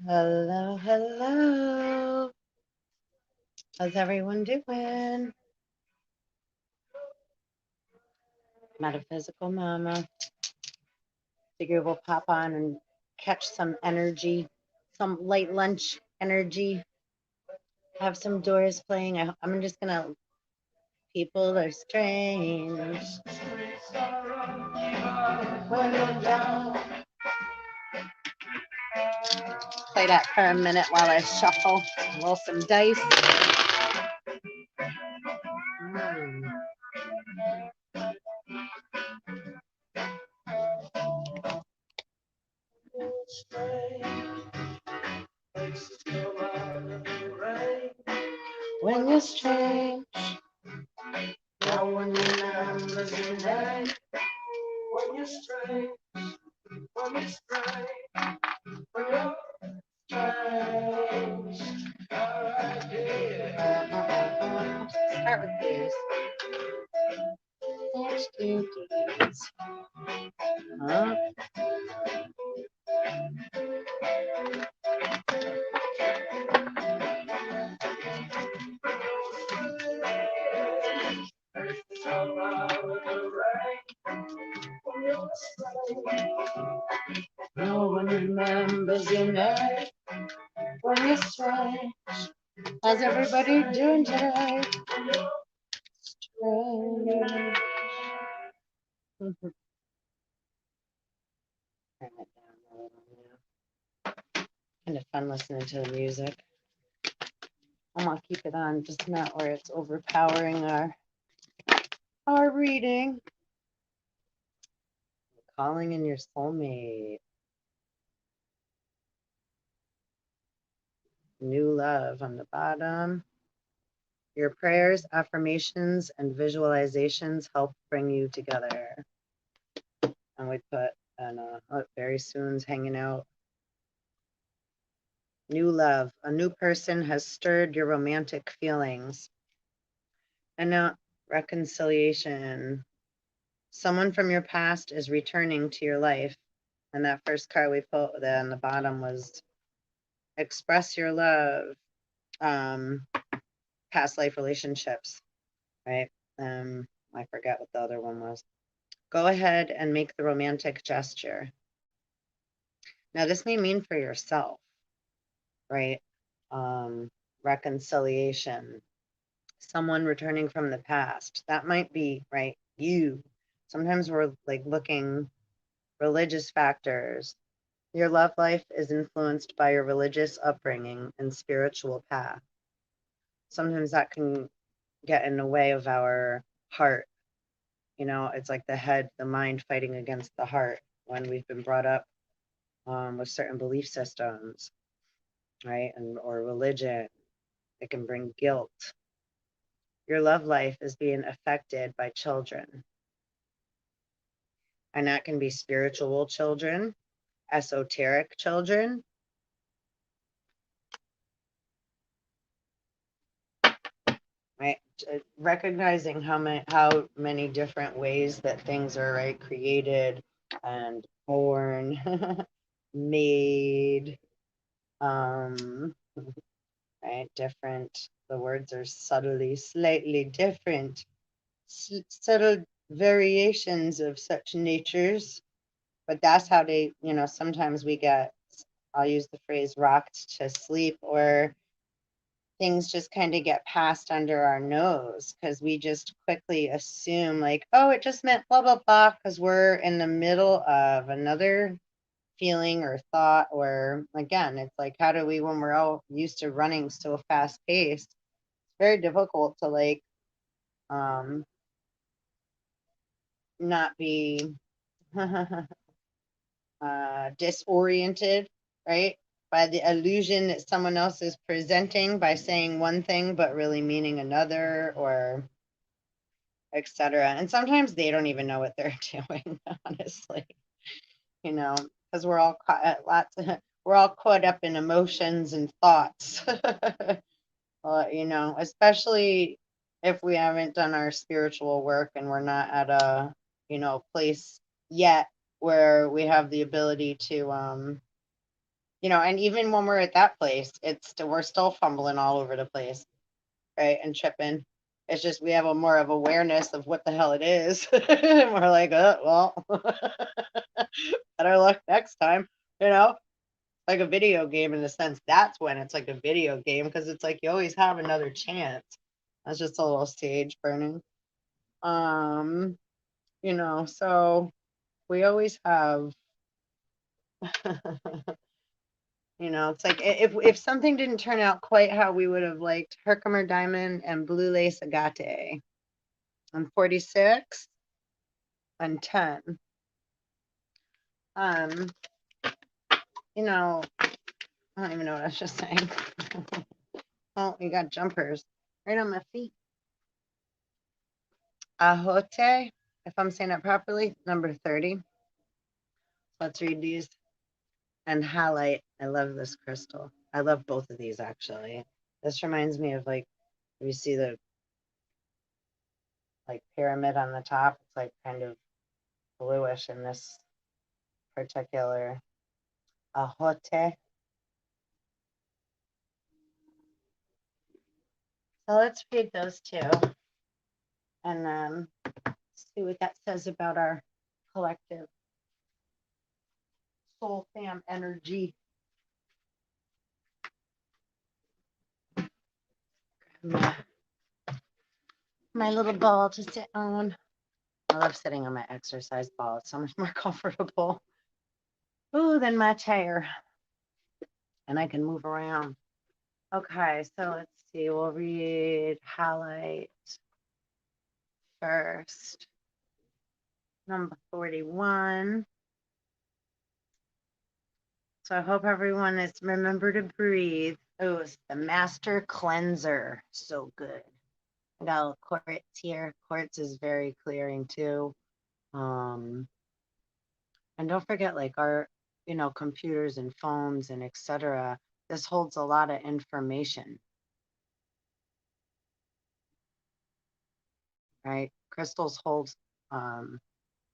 Hello, hello. How's everyone doing? Metaphysical Mama. Figure we'll pop on and catch some energy, some light lunch energy. Have some doors playing. I'm just gonna. People are strange. When you're down. Play that for a minute while I shuffle. Roll some dice. Mm. When you're strange, no one remembers your name. When you're strange, when you're strange, when you're strange. Start with these. Let's do these. Huh? No one remembers your name when you're strange. How's everybody doing today? Strange. Turn it down a little now. Kind of fun listening to the music. I'm gonna keep it on, just not where it's overpowering our reading. Calling in your soulmate. New love on the bottom. Your prayers, affirmations, and visualizations help bring you together. And we put, very soon's hanging out. New love. A new person has stirred your romantic feelings. And now, reconciliation. Someone from your past is returning to your life. And that first card we put there on the bottom was express your love. Past life relationships, right? I forgot what the other one was. Go ahead and make the romantic gesture. Now, this may mean for yourself, right? Reconciliation, someone returning from the past. That might be, right? You. Sometimes we're like looking religious factors. Your love life is influenced by your religious upbringing and spiritual path. Sometimes that can get in the way of our heart. You know, it's like the mind fighting against the heart when we've been brought up with certain belief systems, right? Or religion. It can bring guilt. Your love life is being affected by children. And that can be spiritual children, esoteric children, right? Recognizing how many different ways that things are, right, created and born, made, right, different. The words are subtly, slightly different, subtle variations of such natures, but that's how they, sometimes we get, I'll use the phrase rocked to sleep, or things just kind of get passed under our nose because we just quickly assume, like, oh, it just meant blah, blah, blah, because we're in the middle of another feeling or thought. Or again, it's like, how do we, when we're all used to running so fast paced, it's very difficult to like not be disoriented, right? By the illusion that someone else is presenting by saying one thing but really meaning another, or etc. And sometimes they don't even know what they're doing, honestly, because we're all we're all caught up in emotions and thoughts. Especially if we haven't done our spiritual work and we're not at a, place yet where we have the ability to And even when we're at that place, we're still fumbling all over the place, right? And tripping. It's just we have a more of awareness of what the hell it is. And we're like, well, better luck next time, like a video game in a sense. That's when it's like a video game, because it's like you always have another chance. That's just a little stage burning. So we always have, it's like if something didn't turn out quite how we would have liked, Herkimer Diamond and Blue Lace Agate. I'm 46 and 10. Um, I don't even know what I was just saying. Oh, you got jumpers right on my feet. Ahote, if I'm saying it properly, number 30. Let's read these. And halite. I love this crystal. I love both of these, actually. This reminds me of, like, you see the like pyramid on the top. It's like kind of bluish in this particular ahote. So let's read those two and see what that says about our collective soul fam energy. My little ball to sit on. I love sitting on my exercise ball. It's so much more comfortable. Ooh, than my chair. And I can move around. Okay, so let's see. We'll read halite first. Number 41. So I hope everyone is remember to breathe. Oh, it's the Master Cleanser. So good. I got a little quartz here. Quartz is very clearing too. And don't forget, like our, computers and phones and etc. This holds a lot of information, right? Crystals hold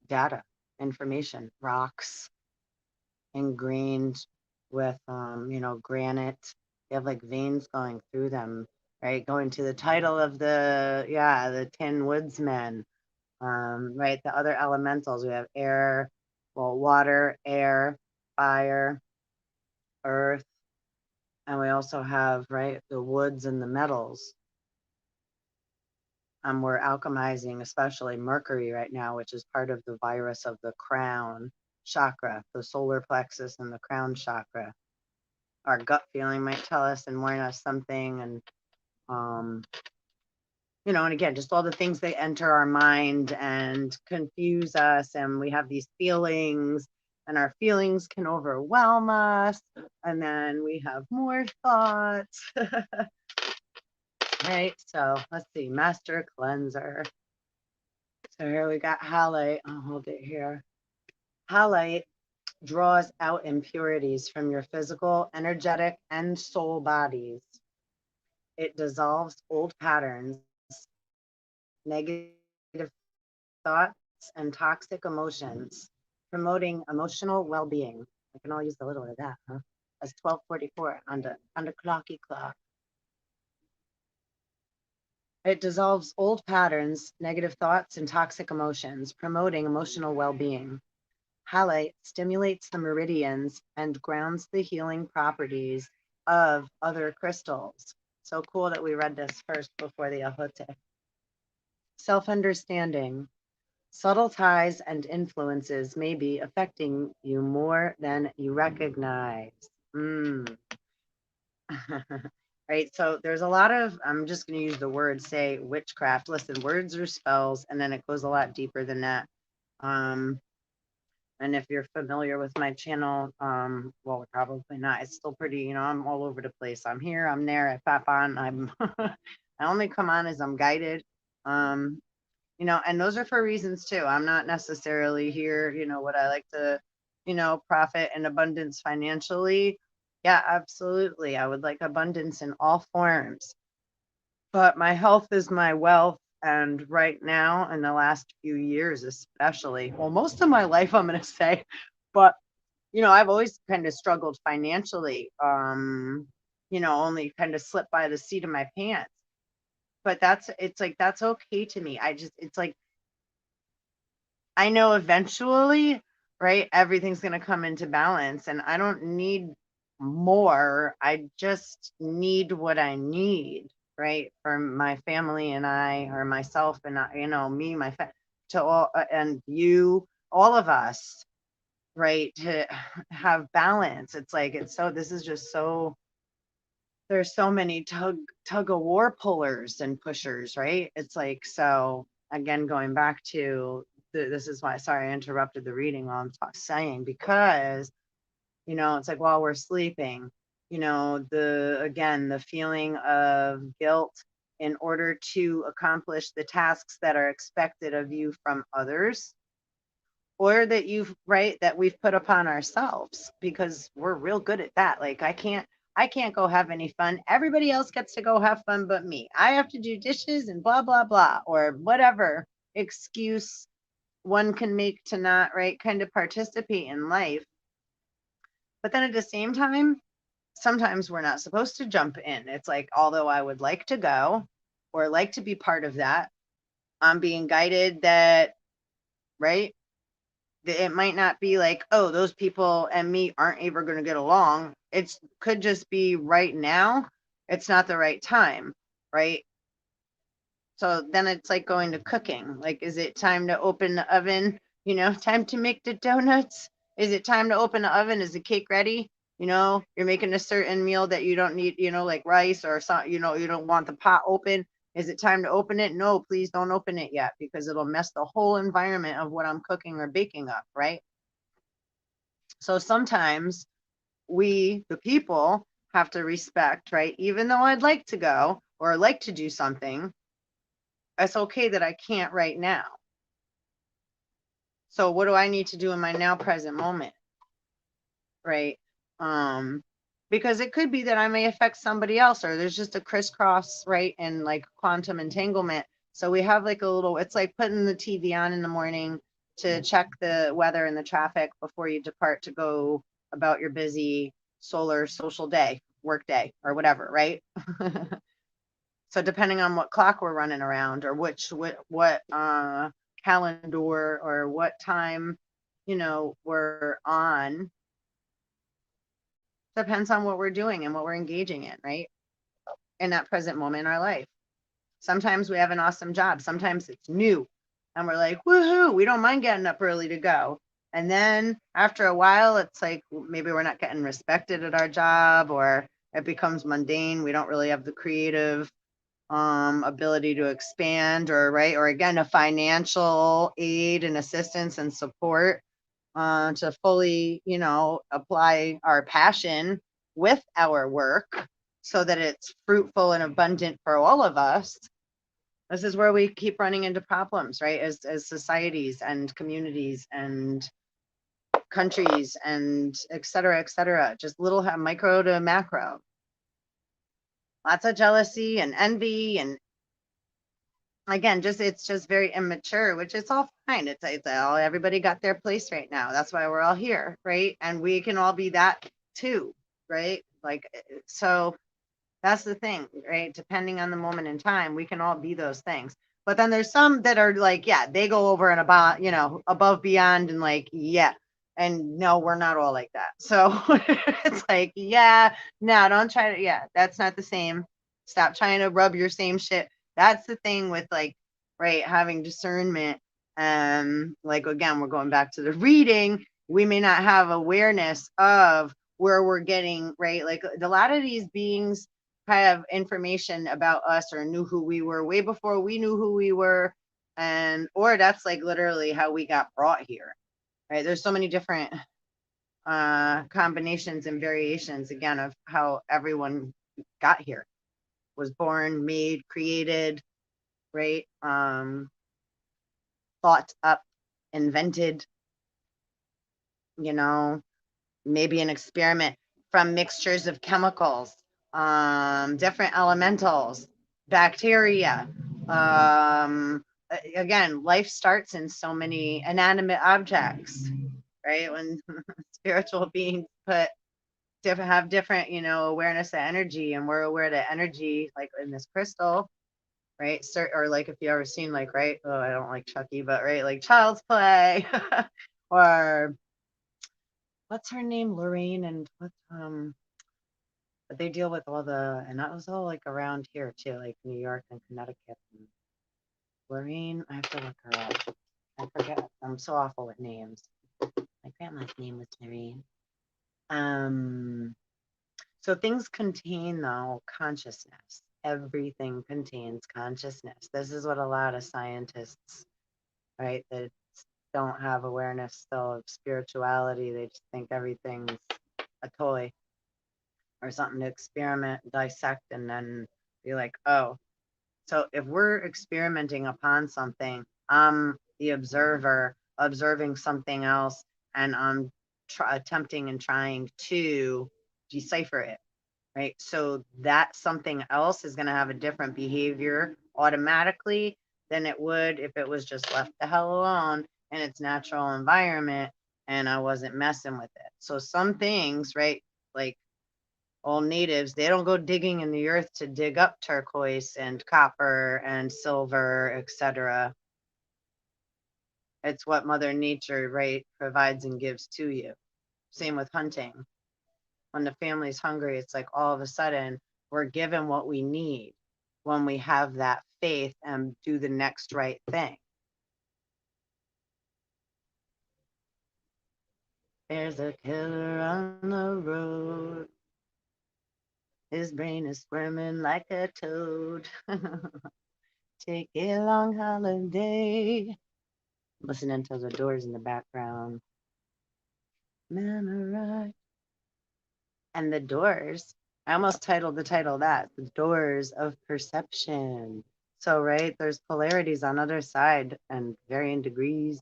data, information, rocks ingrained with, granite. They have like veins going through them, right? Going to the title of the Tin Woodsman, right? The other elementals, we have air, water, air, fire, earth, and we also have, right, the woods and the metals. We're alchemizing, especially mercury right now, which is part of the virus of the crown chakra, the solar plexus and the crown chakra. Our gut feeling might tell us and warn us something, and and again, just all the things that enter our mind and confuse us, and we have these feelings, and our feelings can overwhelm us, and then we have more thoughts. Right, so let's see, Master Cleanser. So here we got halite. I'll hold it here. Halite draws out impurities from your physical, energetic, and soul bodies. It dissolves old patterns, negative thoughts, and toxic emotions, promoting emotional well-being. I can all use a little of that, huh? That's 12:44 on the clocky clock. It dissolves old patterns, negative thoughts, and toxic emotions, promoting emotional well-being. Halite stimulates the meridians and grounds the healing properties of other crystals. So cool that we read this first before the ahote. Self-understanding. Subtle ties and influences may be affecting you more than you recognize. Right, so there's a lot of, I'm just going to use the word, say, witchcraft. Listen, words are spells, and then it goes a lot deeper than that. And if you're familiar with my channel, well, probably not. It's still pretty, I'm all over the place. I'm here, I'm there, I pop on. I only come on as I'm guided. And those are for reasons too. I'm not necessarily here, what I like to, profit and abundance financially. Yeah, absolutely. I would like abundance in all forms. But my health is my wealth. And right now, in the last few years, especially, well, most of my life, I'm going to say, but I've always kind of struggled financially, only kind of slipped by the seat of my pants. But it's like, that's okay to me. It's like, I know eventually, right, everything's going to come into balance, and I don't need more. I just need what I need, right, for my family and I, or myself and I, me, to all, and you, all of us, right, to have balance. It's like, this is just so, there's so many tug of war pullers and pushers, right? It's like, so again, going back to this is why, sorry, I interrupted the reading while I'm saying, because, it's like while we're sleeping, the feeling of guilt in order to accomplish the tasks that are expected of you from others, or that we've put upon ourselves, because we're real good at that. Like, I can't go have any fun. Everybody else gets to go have fun but me. I have to do dishes and blah blah blah, or whatever excuse one can make to not, right, kind of participate in life. But then at the same time, sometimes we're not supposed to jump in. It's like, although I would like to go or like to be part of that, I'm being guided that, right, it might not be like, oh, those people and me aren't ever going to get along. It could just be right now, it's not the right time, right? So then it's like going to cooking. Like, is it time to open the oven? Time to make the donuts? Is it time to open the oven? Is the cake ready? You're making a certain meal that you don't need, like rice or something, you don't want the pot open. Is it time to open it? No, please don't open it yet, because it'll mess the whole environment of what I'm cooking or baking up, right? So sometimes we, the people, have to respect, right? Even though I'd like to go or like to do something, it's okay that I can't right now. So what do I need to do in my now present moment? Right? Because it could be that I may affect somebody else, or there's just a crisscross, right? And like quantum entanglement. So we have like a little, it's like putting the TV on in the morning to check the weather and the traffic before you depart to go about your busy solar social day, work day, or whatever, right? So depending on what clock we're running around, or what calendar or what time, we're on, depends on what we're doing and what we're engaging in, right? In that present moment in our life. Sometimes we have an awesome job. Sometimes it's new and we're like, woohoo, we don't mind getting up early to go. And then after a while, it's like maybe we're not getting respected at our job, or it becomes mundane. We don't really have the creative ability to expand, or right, or again, a financial aid and assistance and support to fully, apply our passion with our work so that it's fruitful and abundant for all of us. This is where we keep running into problems, right? As societies and communities and countries and et cetera, just little micro to macro. Lots of jealousy and envy, and again, it's just very immature, which is all fine. It's all, everybody got their place right now. That's why we're all here, right? And we can all be that too, right? Like, so that's the thing, right? Depending on the moment in time, we can all be those things. But then there's some that are like, yeah, they go over and about, above, beyond, and like, yeah. And no, we're not all like that. So it's like, yeah, no, don't try to, yeah, that's not the same. Stop trying to rub your same shit. That's the thing with, like, right, having discernment. Like, again, we're going back to the reading. We may not have awareness of where we're getting, right? Like, a lot of these beings have information about us, or knew who we were way before we knew who we were. And, or that's like literally how we got brought here, right? There's so many different combinations and variations, again, of how everyone got here, was born, made, created, right? Thought up, invented, maybe an experiment from mixtures of chemicals, different elementals, bacteria. Again, life starts in so many inanimate objects, right? When spiritual beings have different, awareness of energy, and we're aware that energy, like in this crystal, right? Or like if you ever seen like, right? Oh, I don't like Chucky, but right, like Child's Play, or what's her name, Lorraine, and but they deal with all and that was all like around here too, like New York and Connecticut. And Lorraine, I have to look her up. I forget. I'm so awful with names. My grandma's name was Lorraine. So things contain, though, consciousness. Everything contains consciousness. This is what a lot of scientists, right, that don't have awareness still of spirituality, they just think everything's a toy or something to experiment, dissect, and then be like, oh. So if we're experimenting upon something, I'm the observer observing something else, and I'm attempting and trying to decipher it, right? So that something else is going to have a different behavior automatically than it would if it was just left the hell alone in its natural environment and I wasn't messing with it. So some things, right, like all natives, they don't go digging in the earth to dig up turquoise and copper and silver, etc. It's what Mother Nature, right, provides and gives to you. Same with hunting. When the family's hungry, it's like all of a sudden we're given what we need when we have that faith and do the next right thing. There's a killer on the road. His brain is squirming like a toad. Take a long holiday. Listening to the Doors in the background. Memorize. And the Doors, I almost titled the title that, The Doors of Perception. So, right, there's polarities on other side and varying degrees.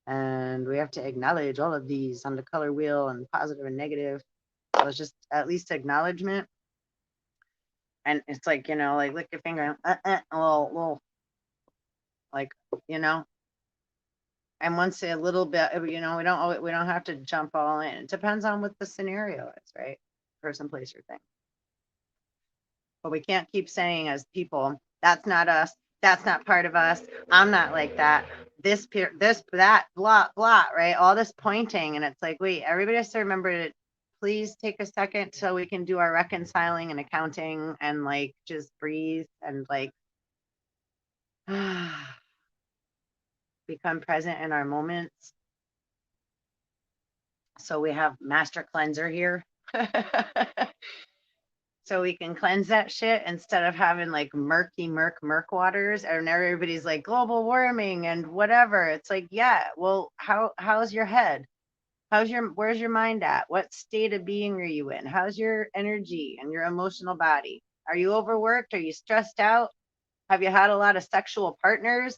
And we have to acknowledge all of these on the color wheel, and positive and negative. So it's just at least acknowledgement. And it's like, like lick your finger, a little, like, and once a little bit, we don't have to jump all in. It depends on what the scenario is, right? Person, place, or thing. But we can't keep saying as people, that's not us, that's not part of us, I'm not like that, this, that, blah, blah, right? All this pointing, and it's like, wait, everybody has to remember to please take a second so we can do our reconciling and accounting and like just breathe and like become present in our moments. So we have Master Cleanser here. So we can cleanse that shit instead of having like murky murk waters, and everybody's like global warming and whatever. It's like, yeah, well, how's your head? Where's your mind at? What state of being are you in? How's your energy and your emotional body? Are you overworked? Are you stressed out? Have you had a lot of sexual partners?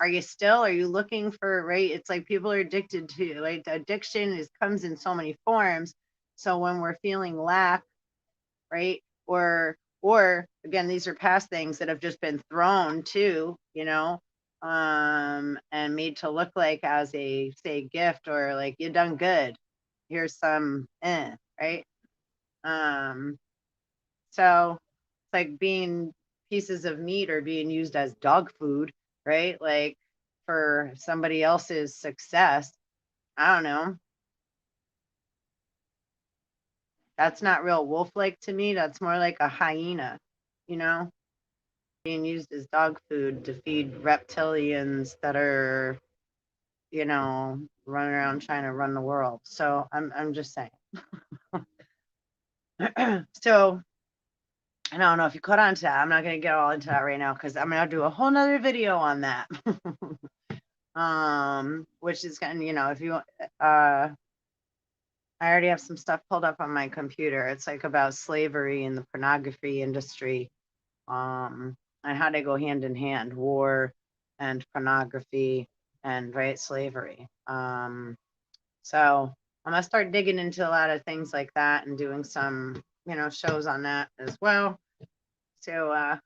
Are you looking for, right? It's like people are addicted to, like, addiction comes in so many forms. So when we're feeling lack, right? Or again, these are past things that have just been thrown to, and made to look like as a, say, gift, or like, you done good. Here's some, right? So it's like being pieces of meat are being used as dog food, right? Like for somebody else's success. I don't know. That's not real wolf-like to me. That's more like a hyena, being used as dog food to feed reptilians that are, running around trying to run the world. So I'm just saying. So I don't know if you caught on to that. I'm not going to get all into that right now because I'm going to do a whole nother video on that. Which is kind of, if you, I already have some stuff pulled up on my computer. It's like about slavery in the pornography industry, and how they go hand in hand, war and pornography and, right, slavery. So I'm going to start digging into a lot of things like that and doing some, shows on that as well. So,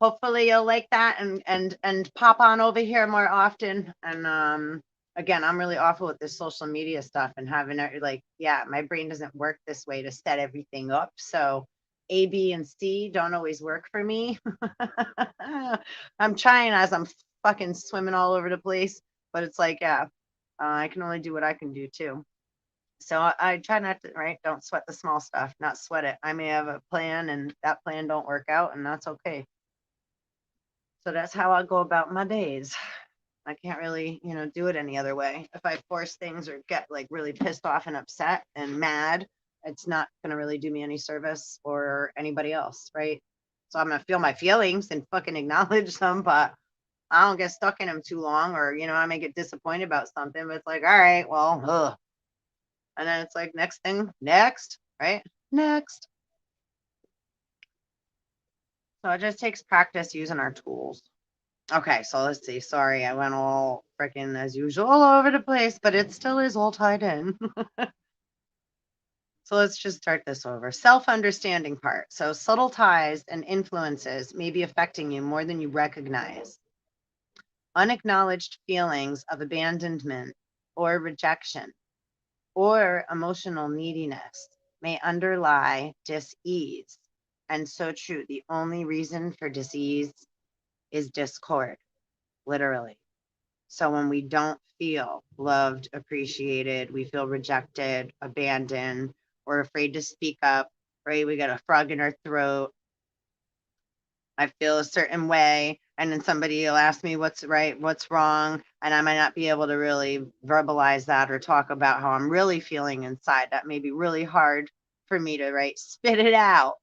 hopefully you'll like that and pop on over here more often. And again, I'm really awful with this social media stuff and having it like, yeah, my brain doesn't work this way to set everything up. So A, B, and C don't always work for me. I'm trying as I'm fucking swimming all over the place, but it's like, yeah, I can only do what I can do too. So I try not to, right? Don't sweat the small stuff, not sweat it. I may have a plan and that plan don't work out, and that's okay. So that's how I go about my days. I can't really, do it any other way. If I force things or get like really pissed off and upset and mad, it's not going to really do me any service or anybody else, right? So I'm going to feel my feelings and fucking acknowledge them, but I don't get stuck in them too long, or, I may get disappointed about something, but it's like, all right, well, ugh. And then it's like, next thing, next, right? Next. So it just takes practice using our tools. Okay, so let's see. Sorry, I went all freaking as usual all over the place, but it still is all tied in. So let's just start this over. Self-understanding part. So subtle ties and influences may be affecting you more than you recognize. Unacknowledged feelings of abandonment or rejection or emotional neediness may underlie dis-ease. And so true. The only reason for dis-ease is discord, literally. So when we don't feel loved, appreciated, we feel rejected, abandoned, we're afraid to speak up, right? We got a frog in our throat. I feel a certain way. And then somebody will ask me what's right, what's wrong. And I might not be able to really verbalize that or talk about how I'm really feeling inside. That may be really hard for me to, right, spit it out.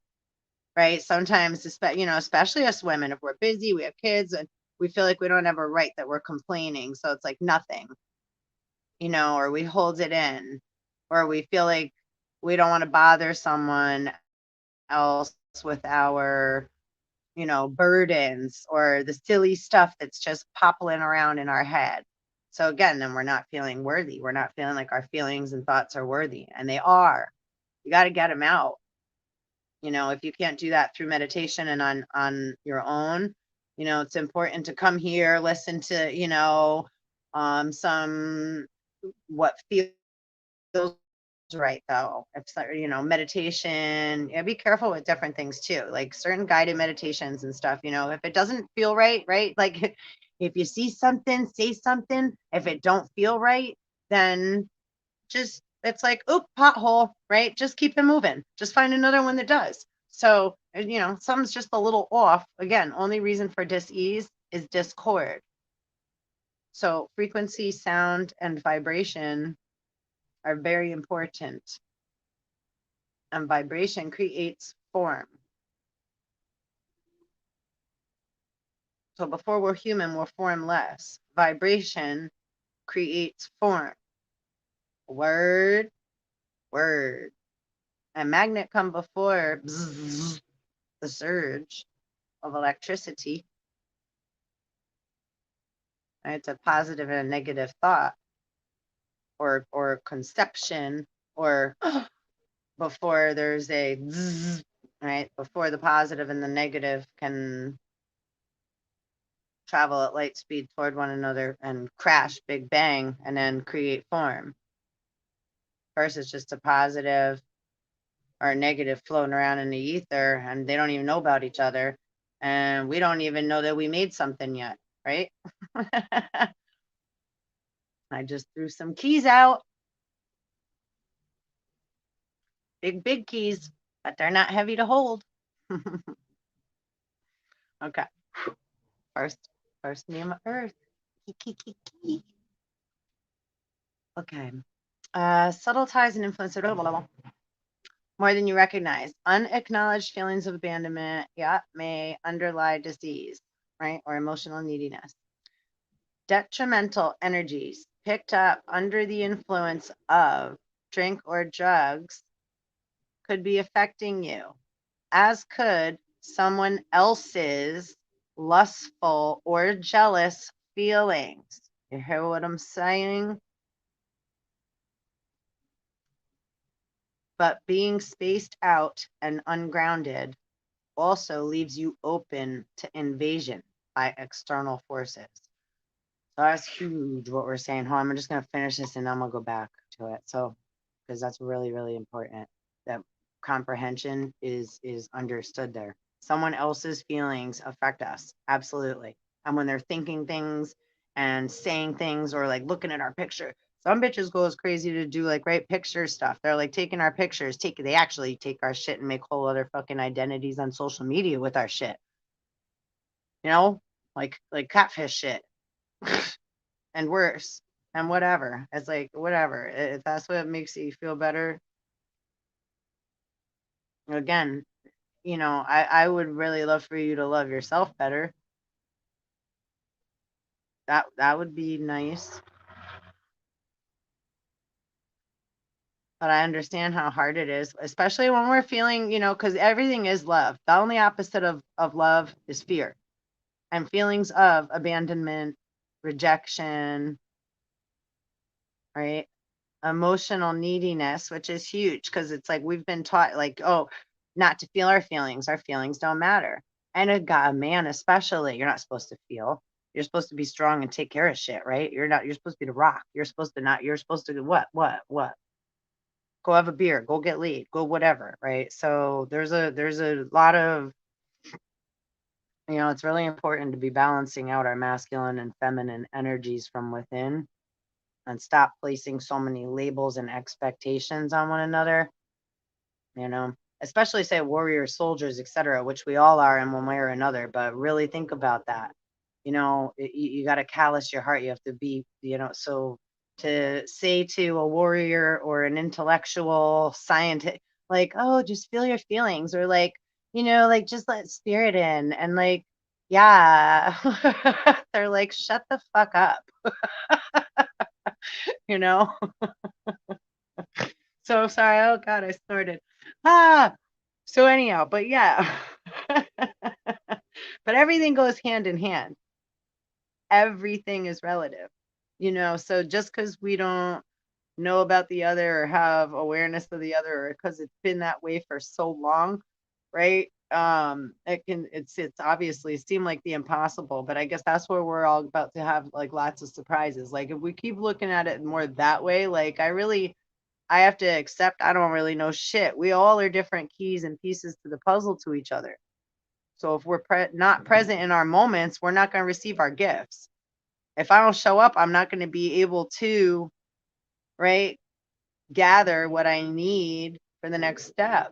Right. Sometimes, especially us women, if we're busy, we have kids, and we feel like we don't have a right that we're complaining. So it's like nothing, or we hold it in, or we feel like we don't want to bother someone else with our, burdens or the silly stuff that's just popping around in our head. So again, then we're not feeling worthy. We're not feeling like our feelings and thoughts are worthy, and they are. You got to get them out. If you can't do that through meditation and on your own, it's important to come here, listen to, some what feels right though. It's like, meditation. Be careful with different things too, like certain guided meditations and stuff. If it doesn't feel right, like if you see something, say something. If it don't feel right, then just it's like, oop, pothole, right? Just keep it moving. Just find another one that does. So, something's just a little off. Again, only reason for dis-ease is discord. So frequency, sound, and vibration are very important. And vibration creates form. So before we're human, we're formless. Vibration creates form. Word, word. And magnet come before bzz, the surge of electricity. And it's a positive and a negative thought or conception, or before there's a zzz, right? Before the positive and the negative can travel at light speed toward one another and crash, big bang, and then create form. First, it's just a positive or a negative floating around in the ether, and they don't even know about each other. And we don't even know that we made something yet, right? I just threw some keys out. Big, big keys, but they're not heavy to hold. Okay. First name of Earth. Okay. Subtle ties and influence. Blah, blah, blah. More than you recognize. Unacknowledged feelings of abandonment, may underlie disease, right? Or emotional neediness. Detrimental energies picked up under the influence of drink or drugs could be affecting you, as could someone else's lustful or jealous feelings. You hear what I'm saying? But being spaced out and ungrounded also leaves you open to invasion by external forces. So that's huge what we're saying. Hold on, I'm just going to finish this and then I'm going to go back to it. So, because that's really, really important that comprehension is understood there. Someone else's feelings affect us. Absolutely. And when they're thinking things and saying things or like looking at our picture, some bitches go as crazy to do like right picture stuff. They're like taking our pictures, they actually take our shit and make whole other fucking identities on social media with our shit. You know, like catfish shit. And worse and whatever. It's like whatever. If that's what makes you feel better, again, I would really love for you to love yourself better. That would be nice. But I understand how hard it is, especially when we're feeling, because everything is love. The only opposite of love is fear. And feelings of abandonment, rejection, right? Emotional neediness, which is huge because it's like we've been taught, like, oh, not to feel our feelings. Our feelings don't matter. And a man, especially, you're not supposed to feel. You're supposed to be strong and take care of shit, right? You're supposed to be the rock. You're supposed to what? Go have a beer, go get laid, go whatever, right? So there's a lot of, it's really important to be balancing out our masculine and feminine energies from within and stop placing so many labels and expectations on one another, especially say warriors, soldiers, etc., which we all are in one way or another. But really think about that. You got to callous your heart. You have to be, so to say to a warrior or an intellectual scientist, like, oh, just feel your feelings, or like, like just let spirit in, and like, yeah, they're like, shut the fuck up, you know. So sorry. Oh God, I snorted. Ah. So anyhow, but yeah. But everything goes hand in hand. Everything is relative. So just because we don't know about the other or have awareness of the other, or because it's been that way for so long, right? It's obviously seem like the impossible, but I guess that's where we're all about to have like lots of surprises. Like if we keep looking at it more that way, like I have to accept I don't really know shit. We all are different keys and pieces to the puzzle to each other. So if we're not present in our moments, we're not going to receive our gifts. If I don't show up, I'm not going to be able to, right, gather what I need for the next step.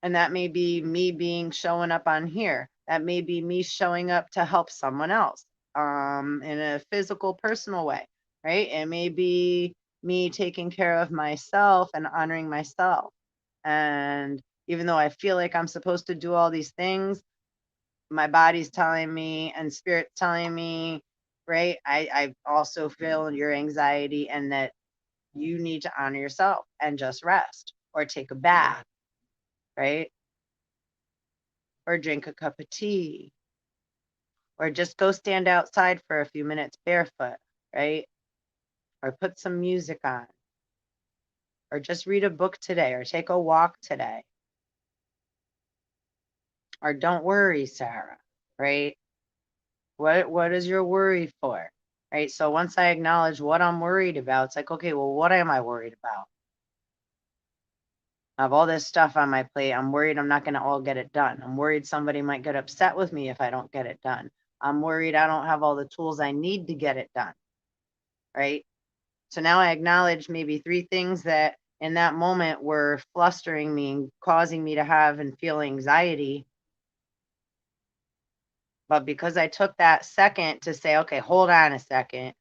And that may be me showing up on here. That may be me showing up to help someone else in a physical, personal way, right? It may be me taking care of myself and honoring myself. And even though I feel like I'm supposed to do all these things, my body's telling me and spirit's telling me, right? I also feel your anxiety and that you need to honor yourself and just rest or take a bath, right? Or drink a cup of tea or just go stand outside for a few minutes barefoot, right? Or put some music on or just read a book today or take a walk today. Or don't worry, Sarah, right? What is your worry for? Right? So once I acknowledge what I'm worried about, it's like, okay, well, what am I worried about? I have all this stuff on my plate. I'm worried I'm not going to all get it done. I'm worried somebody might get upset with me if I don't get it done. I'm worried I don't have all the tools I need to get it done. Right? So now I acknowledge maybe 3 things that in that moment were flustering me and causing me to have and feel anxiety. But because I took that second to say, okay, hold on a second.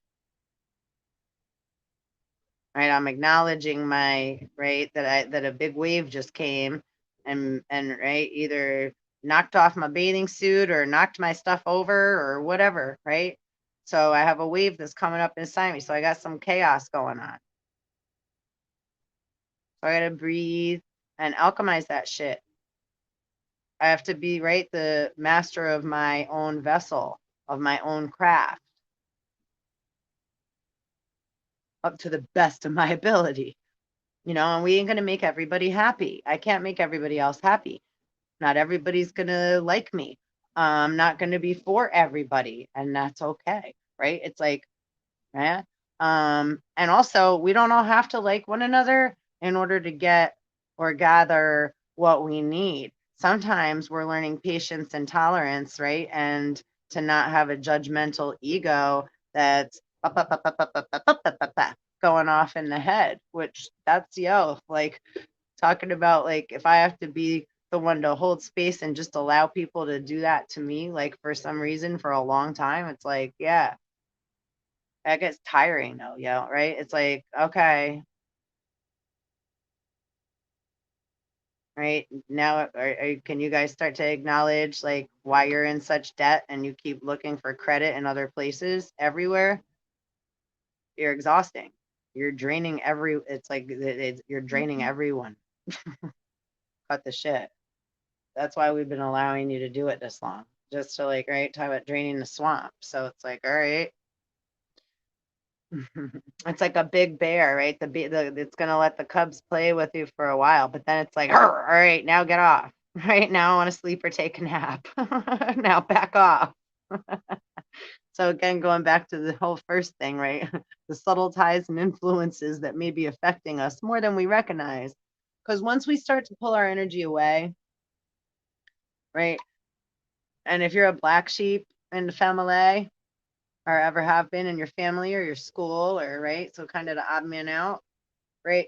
Right, I'm acknowledging my right that a big wave just came and right either knocked off my bathing suit or knocked my stuff over or whatever, right? So I have a wave that's coming up inside me. So I got some chaos going on. So I gotta breathe and alchemize that shit. I have to be right the master of my own vessel, of my own craft, up to the best of my ability. And we ain't going to make everybody happy. I can't make everybody else happy. Not everybody's going to like me. I'm not going to be for everybody, and that's okay. right? It's like, yeah. And also we don't all have to like one another in order to get or gather what we need. Sometimes we're learning patience and tolerance, right? And to not have a judgmental ego that's going off in the head, which that's like talking about like if I have to be the one to hold space and just allow people to do that to me, like for some reason for a long time, it's like, yeah, that gets tiring though, right? It's like, okay, right now, can you guys start to acknowledge like why you're in such debt and you keep looking for credit in other places everywhere? You're exhausting. You're draining it's like you're draining everyone. Cut the shit. That's why we've been allowing you to do it this long. Just to like, right, talk about draining the swamp. So it's like, all right. It's like a big bear, right? It's gonna let the cubs play with you for a while, but then it's like, all right, now get off. Right now, I want to sleep or take a nap. Now back off. So again, going back to the whole first thing, right? The subtle ties and influences that may be affecting us more than we recognize. Because once we start to pull our energy away, right? And if you're a black sheep in the family, or ever have been in your family or your school, or right, so kind of the odd man out, right?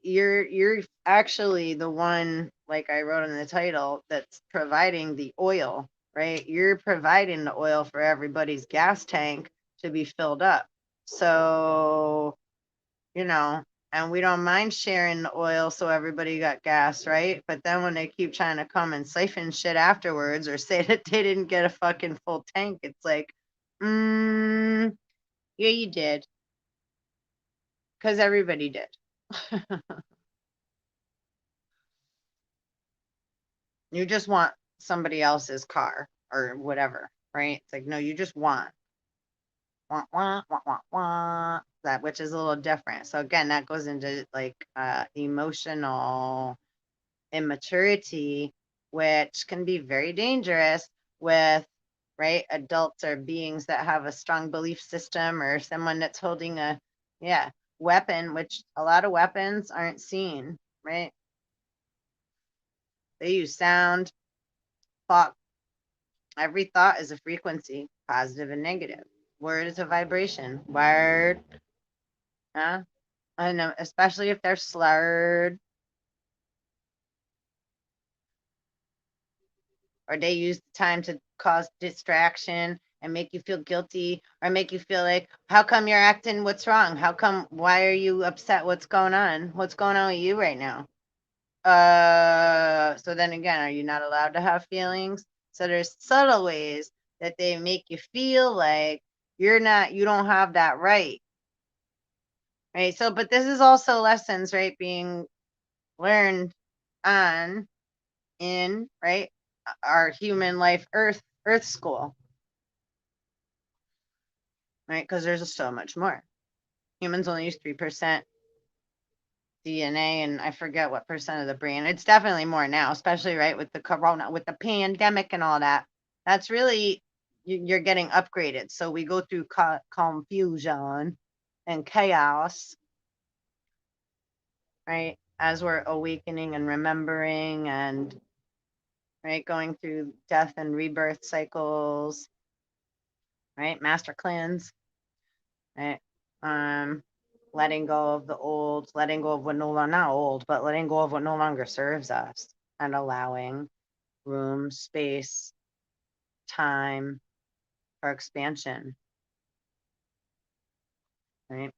You're actually the one, like I wrote in the title, that's providing the oil, right? You're providing the oil for everybody's gas tank to be filled up. So, you know, and we don't mind sharing the oil so everybody got gas, right? But then when they keep trying to come and siphon shit afterwards or say that they didn't get a fucking full tank, it's like, yeah, you did. Because everybody did. You just want somebody else's car or whatever, right? It's like, no, you just want that, which is a little different. So again, that goes into like emotional immaturity, which can be very dangerous with, right, adults or beings that have a strong belief system or someone that's holding a, yeah, weapon, which a lot of weapons aren't seen, right? They use sound, thought. Every thought is a frequency, positive and negative. Word is a vibration. Word, huh? And especially if they're slurred or they use the time to cause distraction and make you feel guilty or make you feel like, how come you're acting? What's wrong? How come? Why are you upset? What's going on? What's going on with you right now? So then again, are you not allowed to have feelings? So there's subtle ways that they make you feel like you don't have that right. Right. So, but this is also lessons, right, being learned on in, right, our human life earth school, right? Because there's so much more. Humans only use 3% DNA, and I forget what percent of the brain. It's definitely more now, especially right with the corona, with the pandemic and all that. That's really, you're getting upgraded. So we go through confusion and chaos, right? As we're awakening and remembering and right, going through death and rebirth cycles, right? Master cleanse, right? Letting go of the old, letting go of what no longer, not old, but letting go of what no longer serves us and allowing room, space, time for expansion, right?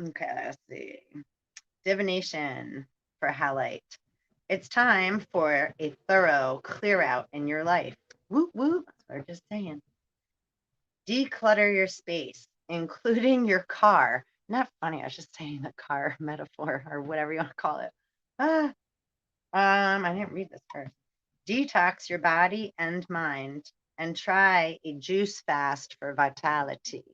Okay, let's see. Divination for halite. It's time for a thorough clear out in your life. Whoop, whoop. We're just saying. Declutter your space, including your car. Not funny. I was just saying the car metaphor or whatever you want to call it. Ah, I didn't read this first. Detox your body and mind and try a juice fast for vitality.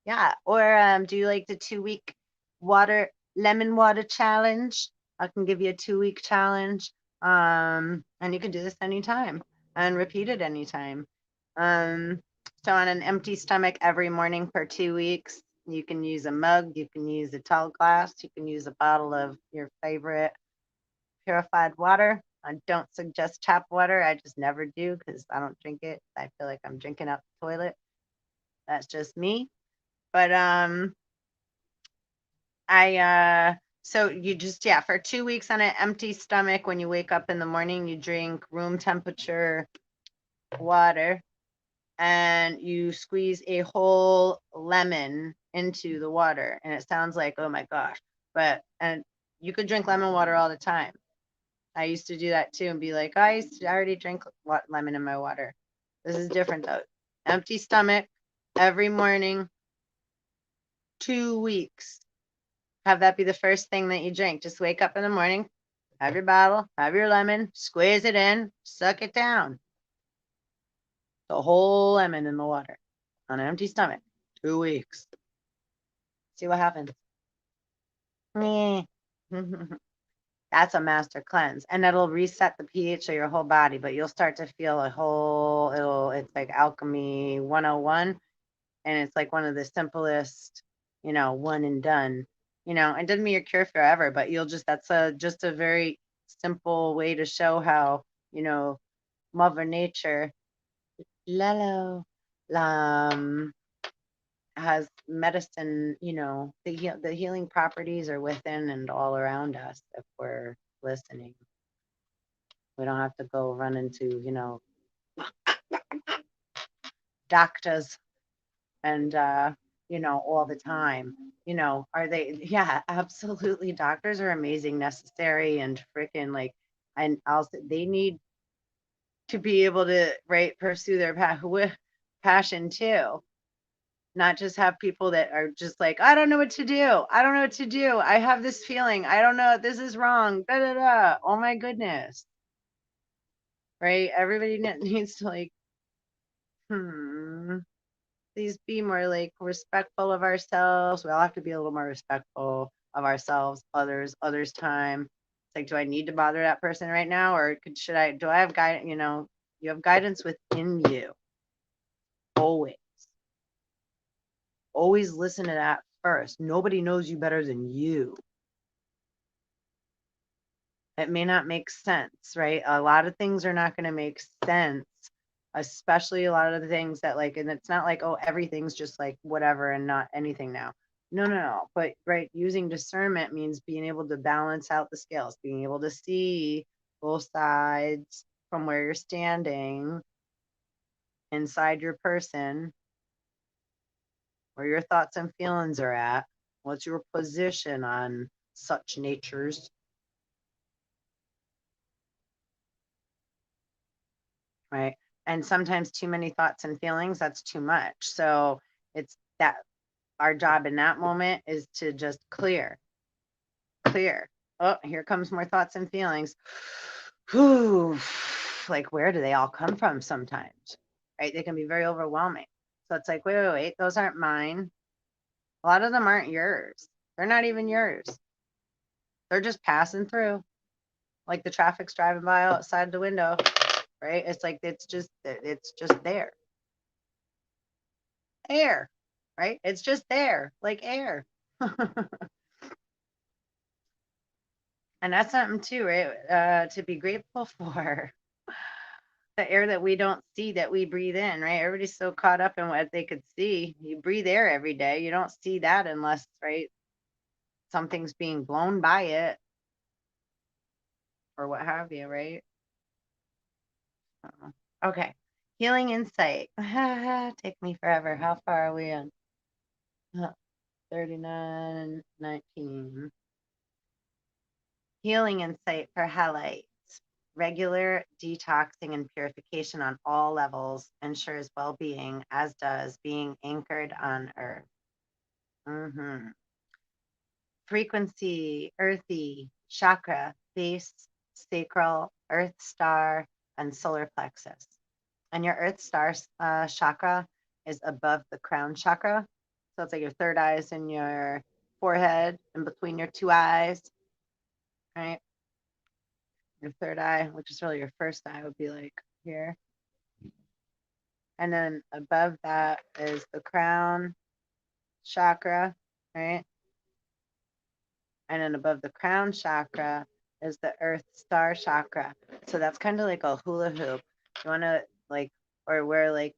Yeah. Or do you like the 2 week lemon water challenge? I can give you a 2 week challenge. And you can do this anytime and repeat it anytime. Um, So on an empty stomach every morning for 2 weeks, you can use a mug, you can use a tall glass, you can use a bottle of your favorite purified water. I don't suggest tap water. I just never do because I don't drink it. I feel like I'm drinking out the toilet. That's just me. But so you just, yeah, for 2 weeks on an empty stomach, when you wake up in the morning, you drink room temperature water and you squeeze a whole lemon into the water. And it sounds like, oh my gosh, and you could drink lemon water all the time. I used to do that too and be like, I already drink lemon in my water. This is different though. Empty stomach every morning, 2 weeks. Have that be the first thing that you drink. Just wake up in the morning, have your bottle, have your lemon, squeeze it in, suck it down. The whole lemon in the water on an empty stomach, 2 weeks. See what happens. That's a master cleanse, and it'll reset the pH of your whole body, but you'll start to feel it's like alchemy 101, and it's like one of the simplest, one and done. It doesn't mean you're cured forever, but that's just a very simple way to show how, Mother Nature, Lalo, has medicine, the healing properties are within and all around us if we're listening. We don't have to go run into, doctors and, all the time. Are they? Yeah, absolutely. Doctors are amazing, necessary, and freaking like, and also they need to be able to, right, pursue their passion too. Not just have people that are just like, I don't know what to do. I don't know what to do. I have this feeling. I don't know. This is wrong. Da da da. Oh my goodness. Right? Everybody needs to like, please be more like respectful of ourselves. We all have to be a little more respectful of ourselves, others' time. It's like, do I need to bother that person right now? Or do I have guidance? You have guidance within you. Always. Always listen to that first. Nobody knows you better than you. It may not make sense, right? A lot of things are not going to make sense, especially a lot of the things that like, and it's not like, oh, everything's just like whatever and not anything now. No. But right, using discernment means being able to balance out the scales, being able to see both sides from where you're standing inside your person, where your thoughts and feelings are at. What's your position on such natures? Right. And sometimes too many thoughts and feelings, that's too much. So it's that our job in that moment is to just clear. Oh, here comes more thoughts and feelings. Whew. Like, where do they all come from sometimes? Right? They can be very overwhelming. So it's like, wait, those aren't mine. A lot of them aren't yours. They're not even yours. They're just passing through. Like the traffic's driving by outside the window, right? It's like it's just there. Air, right? It's just there, like air. And that's something too, right? To be grateful for the air that we don't see that we breathe in, right? Everybody's so caught up in what they could see. You breathe air every day. You don't see that unless, right, something's being blown by it or what have you, right? Okay. Healing insight. Take me forever. How far are we in? 39, 19. Healing insight for highlights. Regular detoxing and purification on all levels ensures well-being, as does being anchored on earth. Frequency, earthy, chakra, base, sacral, earth star, and solar plexus. And your earth star chakra is above the crown chakra. So it's like your third eye is in your forehead and between your two eyes, right? Your third eye, which is really your first eye, would be like here. And then above that is the crown chakra, right? And then above the crown chakra is the earth star chakra. So that's kind of like a hula hoop. You want to like, or where like,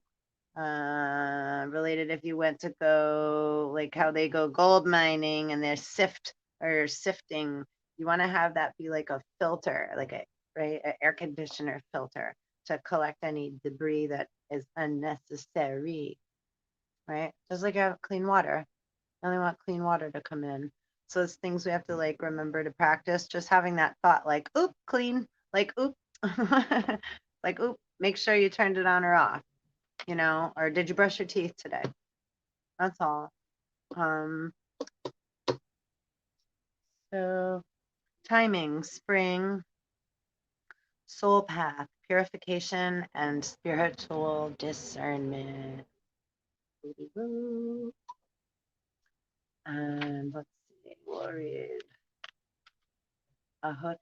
related if you went to go, like how they go gold mining and they're sifting, you want to have that be like a filter, like a, right, an air conditioner filter to collect any debris that is unnecessary, right? Just like you have clean water. You only want clean water to come in. So it's things we have to like remember to practice. Just having that thought, like, oop, clean, like, oop, like, oop, make sure you turned it on or off, or did you brush your teeth today? That's all. Um, so timing, spring, soul path, purification, and spiritual discernment. And let's see, worried. Ahote.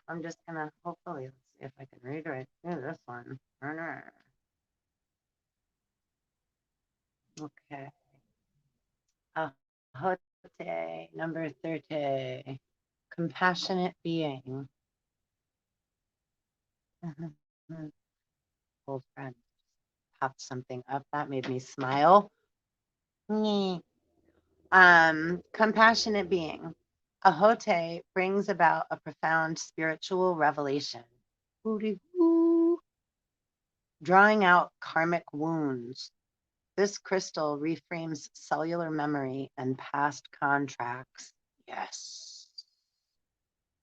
I'm just gonna hopefully let's see if I can read right through this one. Okay. Ahote, number 30. Compassionate being. Old friend popped something up that made me smile. Compassionate being. Ahote brings about a profound spiritual revelation. Drawing out karmic wounds. This crystal reframes cellular memory and past contracts. Yes.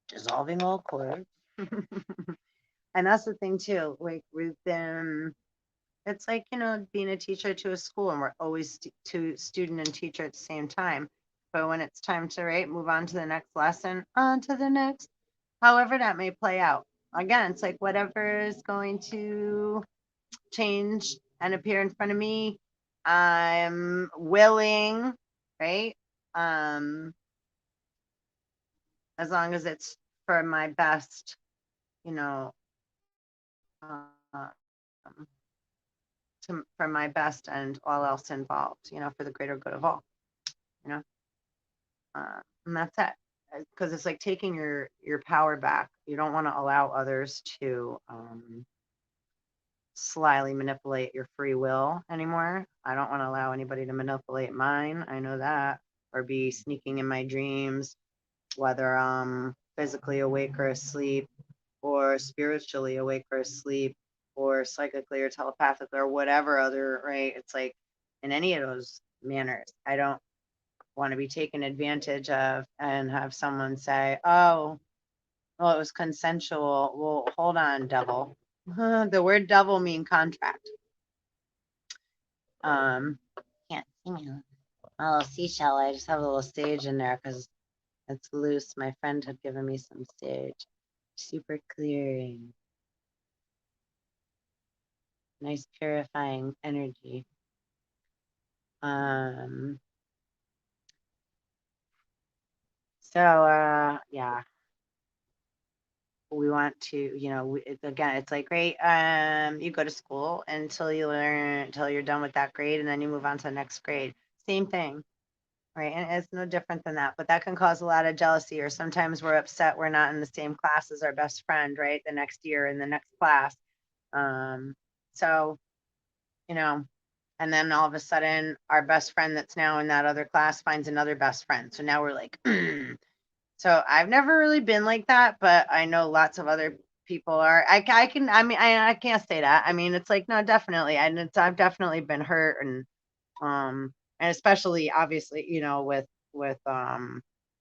Dissolving all cords. And that's the thing too. Like we've been, it's like, being a teacher to a school and we're always to student and teacher at the same time. But when it's time to move on to the next lesson, on to the next, however that may play out. Again, it's like whatever is going to change and appear in front of me, I'm willing, right? As long as it's for my best, you know, for my best and all else involved, for the greater good of all, you know, and that's it. Because it's like taking your power back. You don't want to allow others to slyly manipulate your free will anymore. I don't want to allow anybody to manipulate mine. I know that. Or be sneaking in my dreams, whether I'm physically awake or asleep, or spiritually awake or asleep, or psychically or telepathically, or whatever other, right? It's like in any of those manners, I don't want to be taken advantage of and have someone say, oh, well, it was consensual. Well, hold on, devil. The word devil mean contract. Um, can't see me. My little seashell. I just have a little sage in there because it's loose. My friend had given me some sage. Super clearing. Nice purifying energy. Yeah, we want to, again, it's like, great, you go to school until you're done with that grade, and then you move on to the next grade. Same thing, right? And it's no different than that, but that can cause a lot of jealousy, or sometimes we're upset we're not in the same class as our best friend, right? The next year in the next class. So, and then all of a sudden our best friend that's now in that other class finds another best friend. So now we're like, so I've never really been like that, but I know lots of other people are. I can't say that. I mean, it's like, no, definitely. I've definitely been hurt, and especially obviously, with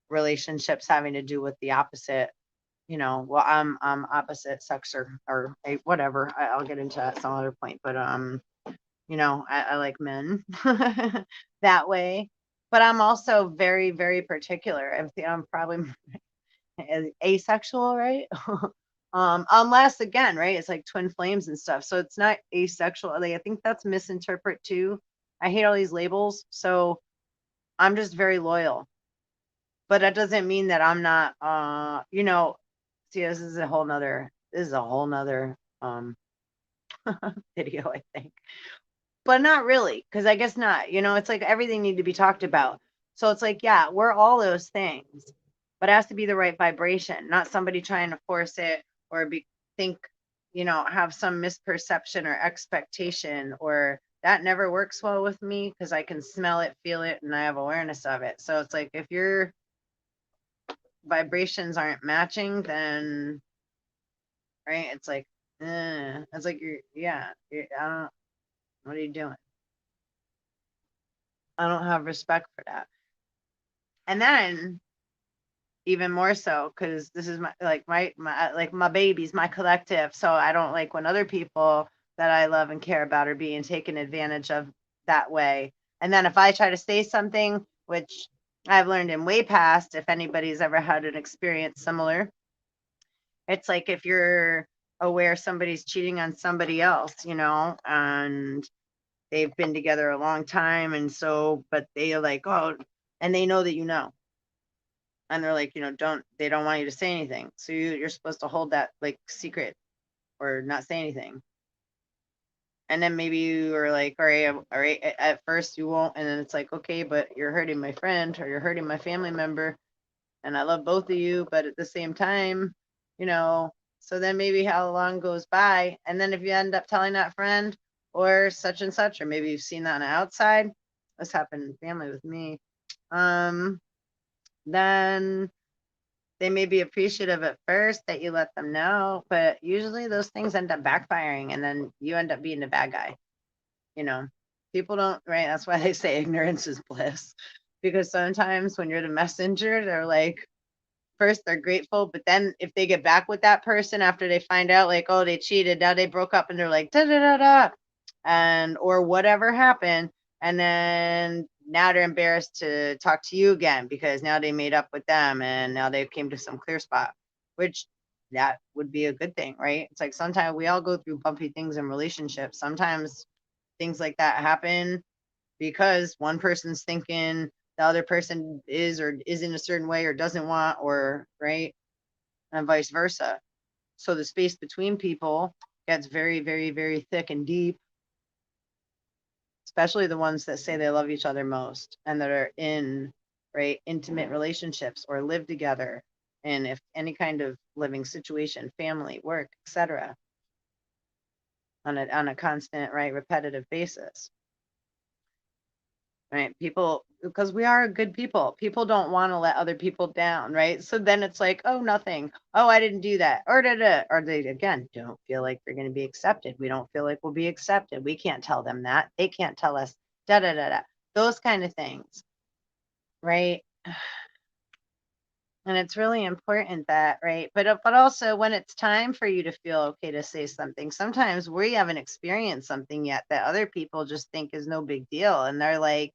relationships having to do with the opposite, well, I'm opposite sex, or whatever. I'll get into that some other point, but I like men that way, but I'm also very, very particular. I'm probably asexual, right? Unless again, right, it's like twin flames and stuff. So it's not asexual. Like, I think that's misinterpret too. I hate all these labels. So I'm just very loyal. But that doesn't mean that I'm not see, this is a whole nother video, I think. But not really, because I guess not. It's like everything need to be talked about. So it's like, yeah, we're all those things, but it has to be the right vibration, not somebody trying to force it or think, have some misperception or expectation, or that never works well with me because I can smell it, feel it, and I have awareness of it. So it's like if your vibrations aren't matching, then right, it's like I don't. What are you doing? I don't have respect for that. And then even more so, because this is my babies, my collective. So I don't like when other people that I love and care about are being taken advantage of that way. And then if I try to say something, which I've learned in way past, if anybody's ever had an experience similar, it's like if you're aware somebody's cheating on somebody else, and they've been together a long time, and so, but they are like, oh, and they know that and they're like, they don't want you to say anything, so you're supposed to hold that like secret or not say anything. And then maybe you are like, all right, at first you won't, and then it's like, okay, but you're hurting my friend or you're hurting my family member, and I love both of you, but at the same time, so then maybe how long goes by, and then if you end up telling that friend or such and such, or maybe you've seen that on the outside, this happened in family with me, then they may be appreciative at first that you let them know, but usually those things end up backfiring, and then you end up being the bad guy. You know, People don't, right? That's why they say ignorance is bliss, because sometimes when you're the messenger, they're like, first they're grateful, but then if they get back with that person after they find out, like, oh, they cheated, now they broke up, and they're like, da da da da, and or whatever happened, and then now they're embarrassed to talk to you again because now they made up with them and now they came to some clear spot, which that would be a good thing, right? It's like sometimes we all go through bumpy things in relationships. Sometimes things like that happen because one person's thinking the other person is or is in a certain way or doesn't want, or right, and vice versa. So the space between people gets very, very, very thick and deep, especially the ones that say they love each other most and that are in right intimate relationships or live together, and if any kind of living situation, family, work, etc., on a constant, right, repetitive basis. Right, people, because we are good people don't want to let other people down, right? So then it's like, oh, nothing, oh, I didn't do that, or da, da, or they again don't feel like they're going to be accepted, we don't feel like we'll be accepted, we can't tell them that, they can't tell us, da da da da, those kind of things, right? And it's really important that, right, but also when it's time for you to feel okay to say something, sometimes we haven't experienced something yet that other people just think is no big deal, and they're like,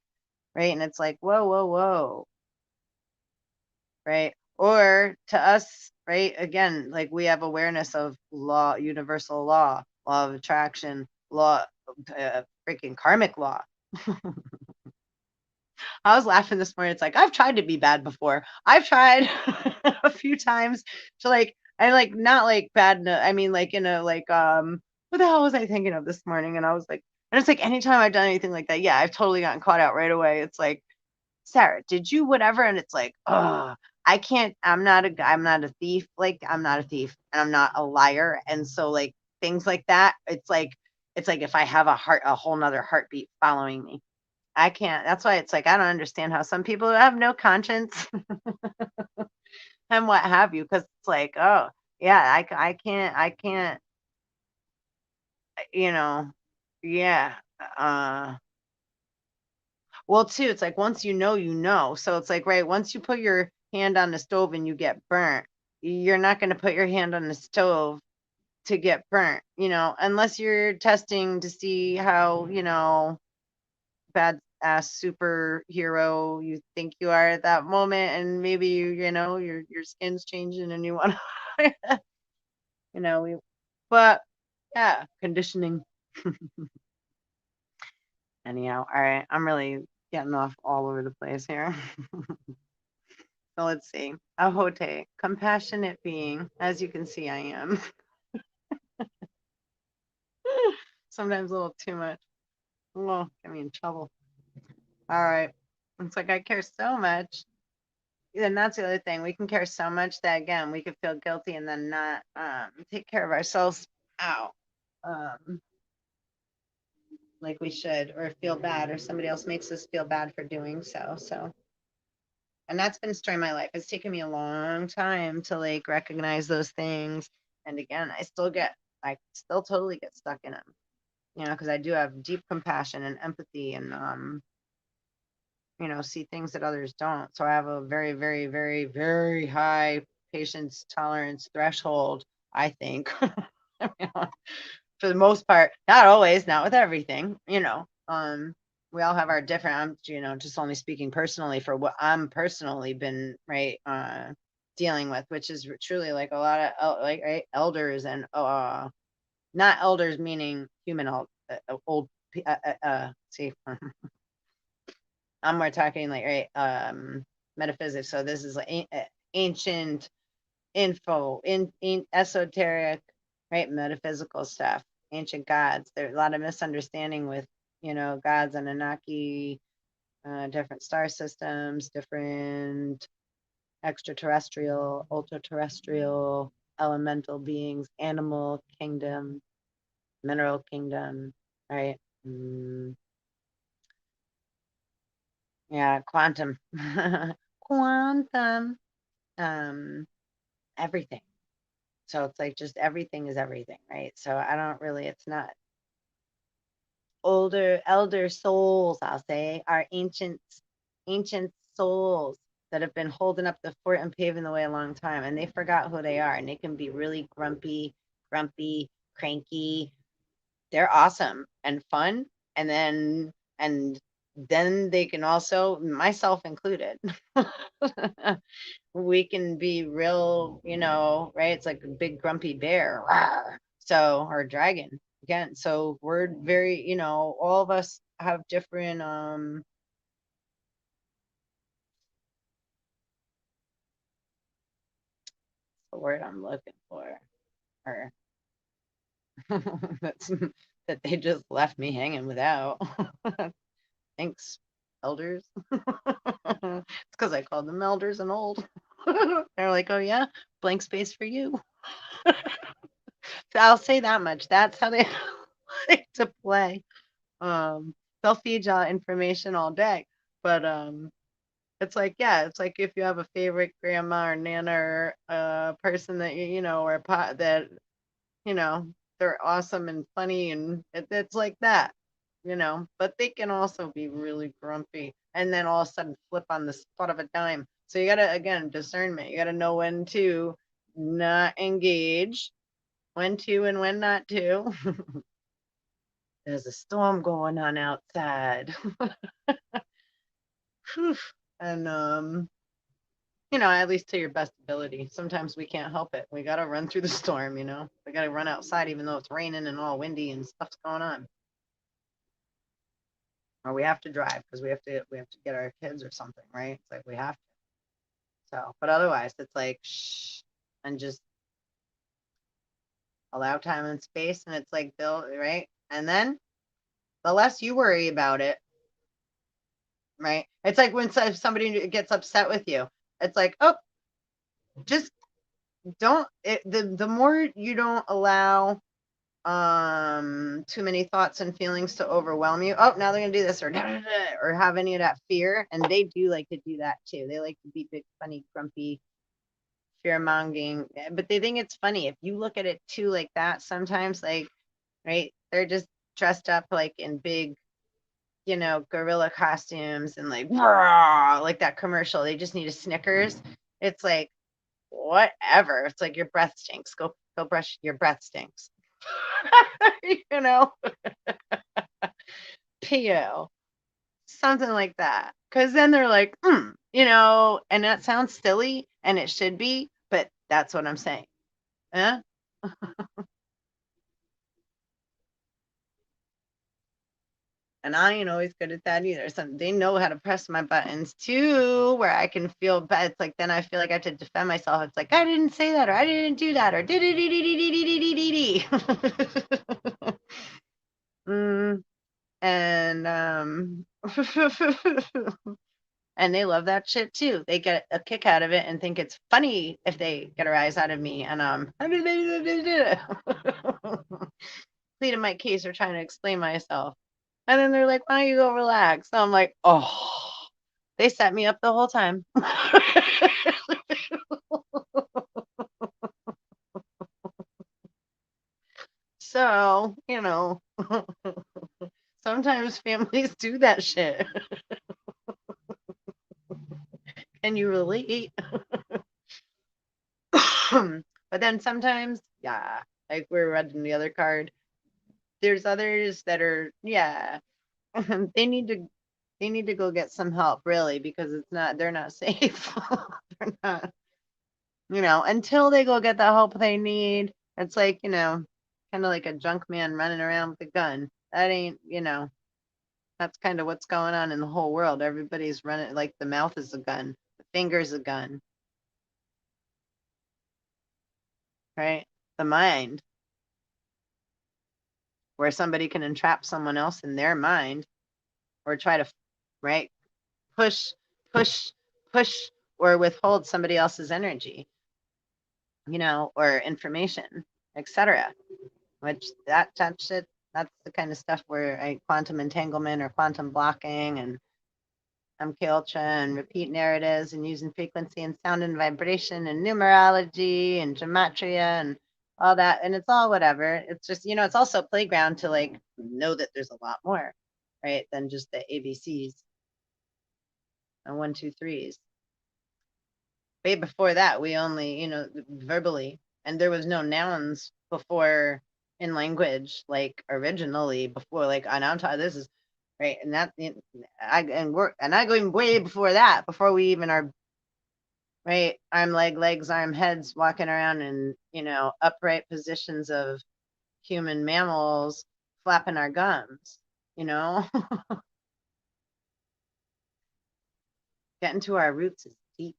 right, and it's like, whoa, whoa, whoa, right? Or to us, right? Again, like we have awareness of law, universal law of attraction, law, freaking karmic law. I was laughing this morning. It's like, I've tried to be bad before. I've tried a few times to I like, not like bad. I mean, like, what the hell was I thinking of this morning? And I was like, and it's like, anytime I've done anything like that, yeah, I've totally gotten caught out right away. It's like, Sarah, did you whatever? And it's like, oh, I can't, I'm not a thief. Like, I'm not a thief and I'm not a liar. And so like things like that, it's like if I have a whole nother heartbeat following me, I can't. That's why it's like, I don't understand how some people have no conscience and what have you. Cause it's like, oh yeah, I can't, you know, yeah. Uh, Well, too, it's like once you know, you know. So it's like, right, once you put your hand on the stove and you get burnt, you're not going to put your hand on the stove to get burnt, unless you're testing to see how, bad ass superhero you think you are at that moment. And maybe your skin's changing and you want to, we, but yeah, conditioning. Anyhow, all right, I'm really getting off all over the place here. So let's see. Ahote, compassionate being. As you can see, I am. sometimes a little too much. Oh, get me in trouble. All right. It's like I care so much. And that's the other thing. We can care so much that again we could feel guilty and then not take care of ourselves out. Um, like we should, or feel bad, or somebody else makes us feel bad for doing so. So, and that's been destroying my life. It's taken me a long time to like recognize those things. And again, I still totally get stuck in them, because I do have deep compassion and empathy and, see things that others don't. So I have a very, very, very, very high patience tolerance threshold, I think. For the most part, not always, not with everything, we all have our different, I'm, just only speaking personally for what I'm personally been, right, dealing with, which is truly like a lot of like, right, elders and, not elders meaning human old, see, I'm more talking like, right, metaphysics. So this is like ancient info, in esoteric, right, metaphysical stuff, ancient gods. There's a lot of misunderstanding with, gods, Anunnaki, different star systems, different extraterrestrial, ultra-terrestrial, elemental beings, animal kingdom, mineral kingdom, right? Yeah, quantum, quantum, everything. So it's like just everything is everything, right? So I don't really, it's not elder souls, I'll say, are ancient souls that have been holding up the fort and paving the way a long time, and they forgot who they are, and they can be really grumpy, cranky. They're awesome and fun, and then they can also, myself included, we can be real, right? It's like a big grumpy bear. Rawr. So, or dragon again. So we're very, all of us have different, the word I'm looking for, or that's that they just left me hanging without. Thanks, elders. It's because I called them elders and old. They're like, oh yeah, blank space for you. So I'll say that much. That's how they like to play. They'll feed y'all information all day, but it's like, yeah, it's like if you have a favorite grandma or nana or person that or pot that you know they're awesome and funny, and it's like that, but they can also be really grumpy and then all of a sudden flip on the spot of a dime. So you gotta, again, discernment. You gotta know when to not engage, when to and when not to. There's a storm going on outside. And at least to your best ability. Sometimes we can't help it. We gotta run through the storm, We gotta run outside even though it's raining and all windy and stuff's going on. Or we have to drive because we have to get our kids or something, right? It's like we have to. So, but otherwise it's like shh, and just allow time and space, and it's like build, right? And then the less you worry about it, right? It's like when somebody gets upset with you, it's like, oh, just don't the more you don't allow too many thoughts and feelings to overwhelm you. Oh, now they're gonna do this, or or have any of that fear. And they do like to do that too. They like to be big, funny, grumpy, fear mongering, but they think it's funny. If you look at it too like that, sometimes, like, right, they're just dressed up like in big, gorilla costumes and like rah, like that commercial. They just need a Snickers. It's like whatever. It's like your breath stinks. Go brush, your breath stinks. you know, PO, something like that. Because then they're like, and that sounds silly, and it should be, but that's what I'm saying. Eh? And I ain't always good at that either. So they know how to press my buttons too, where I can feel bad. It's like then I feel like I have to defend myself. It's like I didn't say that, or I didn't do that, or did. Mm, and and they love that shit too. They get a kick out of it and think it's funny if they get a rise out of me. And pleading my case or trying to explain myself. And then they're like, why don't you go relax? So I'm like, oh, they set me up the whole time. So, sometimes families do that shit. Can you relate? But then sometimes, yeah, like we're reading the other card. There's others that are, yeah, they need to go get some help, really, because they're not safe. They're not, until they go get the help they need. It's like, kind of like a junk man running around with a gun. That ain't, that's kind of what's going on in the whole world. Everybody's running like the mouth is a gun, the finger's a gun, right? The mind, where somebody can entrap someone else in their mind or try to, right, push, push, push, or withhold somebody else's energy, or information, etc. Which that shit, that's the kind of stuff where quantum entanglement or quantum blocking and MK Ultra and repeat narratives and using frequency and sound and vibration and numerology and gematria and all that. And it's all whatever. It's just, it's also a playground to like know that there's a lot more, right? Than just the ABCs and one, two, threes. Way before that, we only, verbally, and there was no nouns before in language, like originally before, like, and I'm talking, this is right. And that, I going way before that, before we even are, right. Arm, legs, arm, heads, walking around in, upright positions of human mammals, flapping our gums, you know, getting to our roots is deep.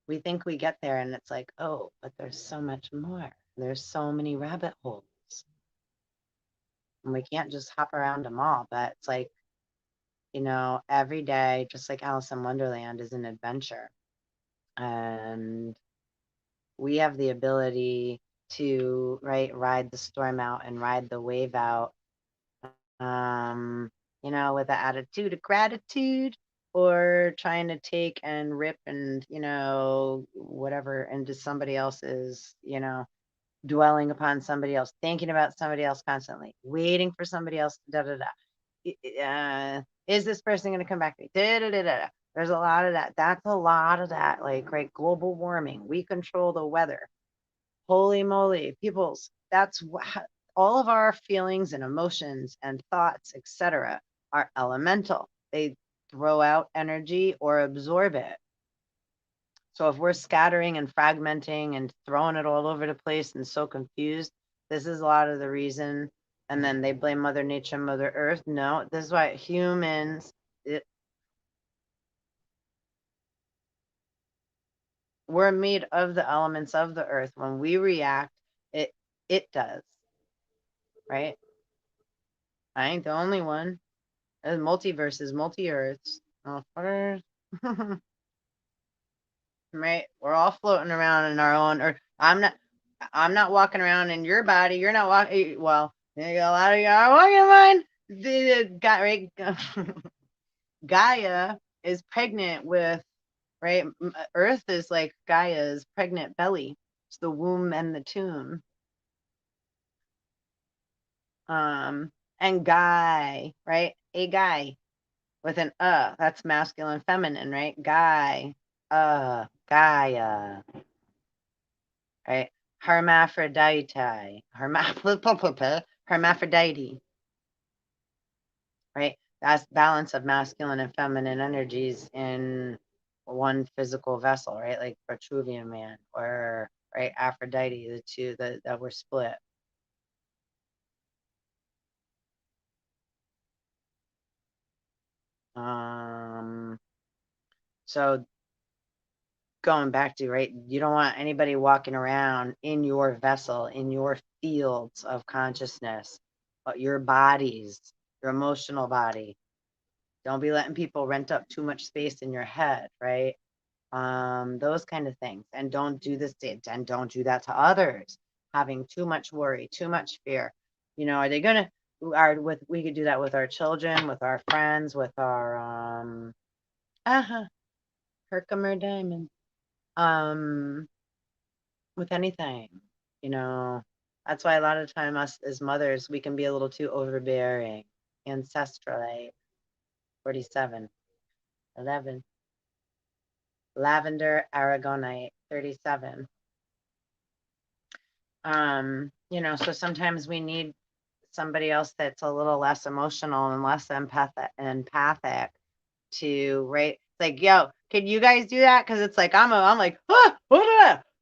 We think we get there and it's like, oh, but there's so much more. There's so many rabbit holes. And we can't just hop around them all. But it's like, every day, just like Alice in Wonderland is an adventure. And we have the ability to, right, ride the storm out and ride the wave out, with an attitude of gratitude, or trying to take and rip and, whatever into somebody else's, dwelling upon somebody else, thinking about somebody else constantly, waiting for somebody else, da da da. Is this person going to come back to me? Da, da, da, da. There's a lot of that. That's a lot of that. Like, right, global warming. We control the weather. Holy moly, peoples. That's all of our feelings and emotions and thoughts, etc., are elemental. They throw out energy or absorb it. So if we're scattering and fragmenting and throwing it all over the place and so confused, this is a lot of the reason. And then they blame Mother Nature, Mother Earth. No, this is why humans, we're made of the elements of the earth. When we react, it does, right? I ain't the only one. There's multiverses, multi-earths. Oh, right? We're all floating around in our own, or I'm not walking around in your body. You're not walking. Well, a lot of you are walking in mine. Right? Gaia is pregnant with, right? Earth is like Gaia's pregnant belly. It's the womb and the tomb. And guy, right? A guy with an that's masculine, feminine, right? Guy, Gaia, right? Hermaphrodite, hermaphrodite, right? That's balance of masculine and feminine energies in one physical vessel, right? Like Vitruvian Man or, right, Aphrodite, the two that were split. So going back to, right, you don't want anybody walking around in your vessel, in your fields of consciousness, your bodies, your emotional body. Don't be letting people rent up too much space in your head, right? Those kind of things. And don't do this, and don't do that to others. Having too much worry, too much fear. You know, are they gonna we could do that with our children, with our friends, with our Herkimer diamond. With anything, you know. That's why a lot of time us as mothers, we can be a little too overbearing. Ancestralite, 47, 11. Lavender aragonite, 37. You know, so sometimes we need somebody else that's a little less emotional and less empathic to, right? Like, yo, can you guys do that? Because it's like I'm like,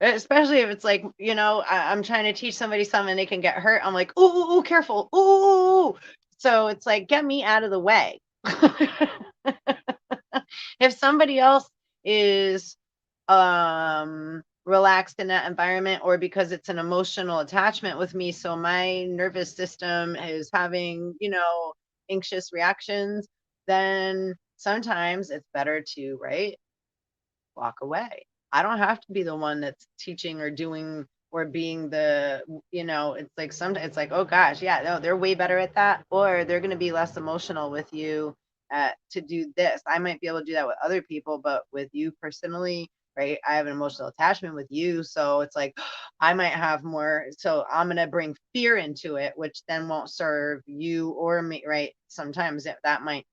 especially if it's like, you know, I'm trying to teach somebody something, they can get hurt. I'm like, ooh, careful, ooh. So it's like, get me out of the way. If somebody else is relaxed in that environment, or because it's an emotional attachment with me, so my nervous system is having, you know, anxious reactions, then sometimes it's better to, right, walk away. I don't have to be the one that's teaching or doing or being the, you know, it's like sometimes it's like, oh gosh, yeah, no, they're way better at that, or they're going to be less emotional with you to do this. I might be able to do that with other people, but with you personally, right, I have an emotional attachment with you, so it's like I might have more, so I'm going to bring fear into it, which then won't serve you or me, right? Sometimes that might,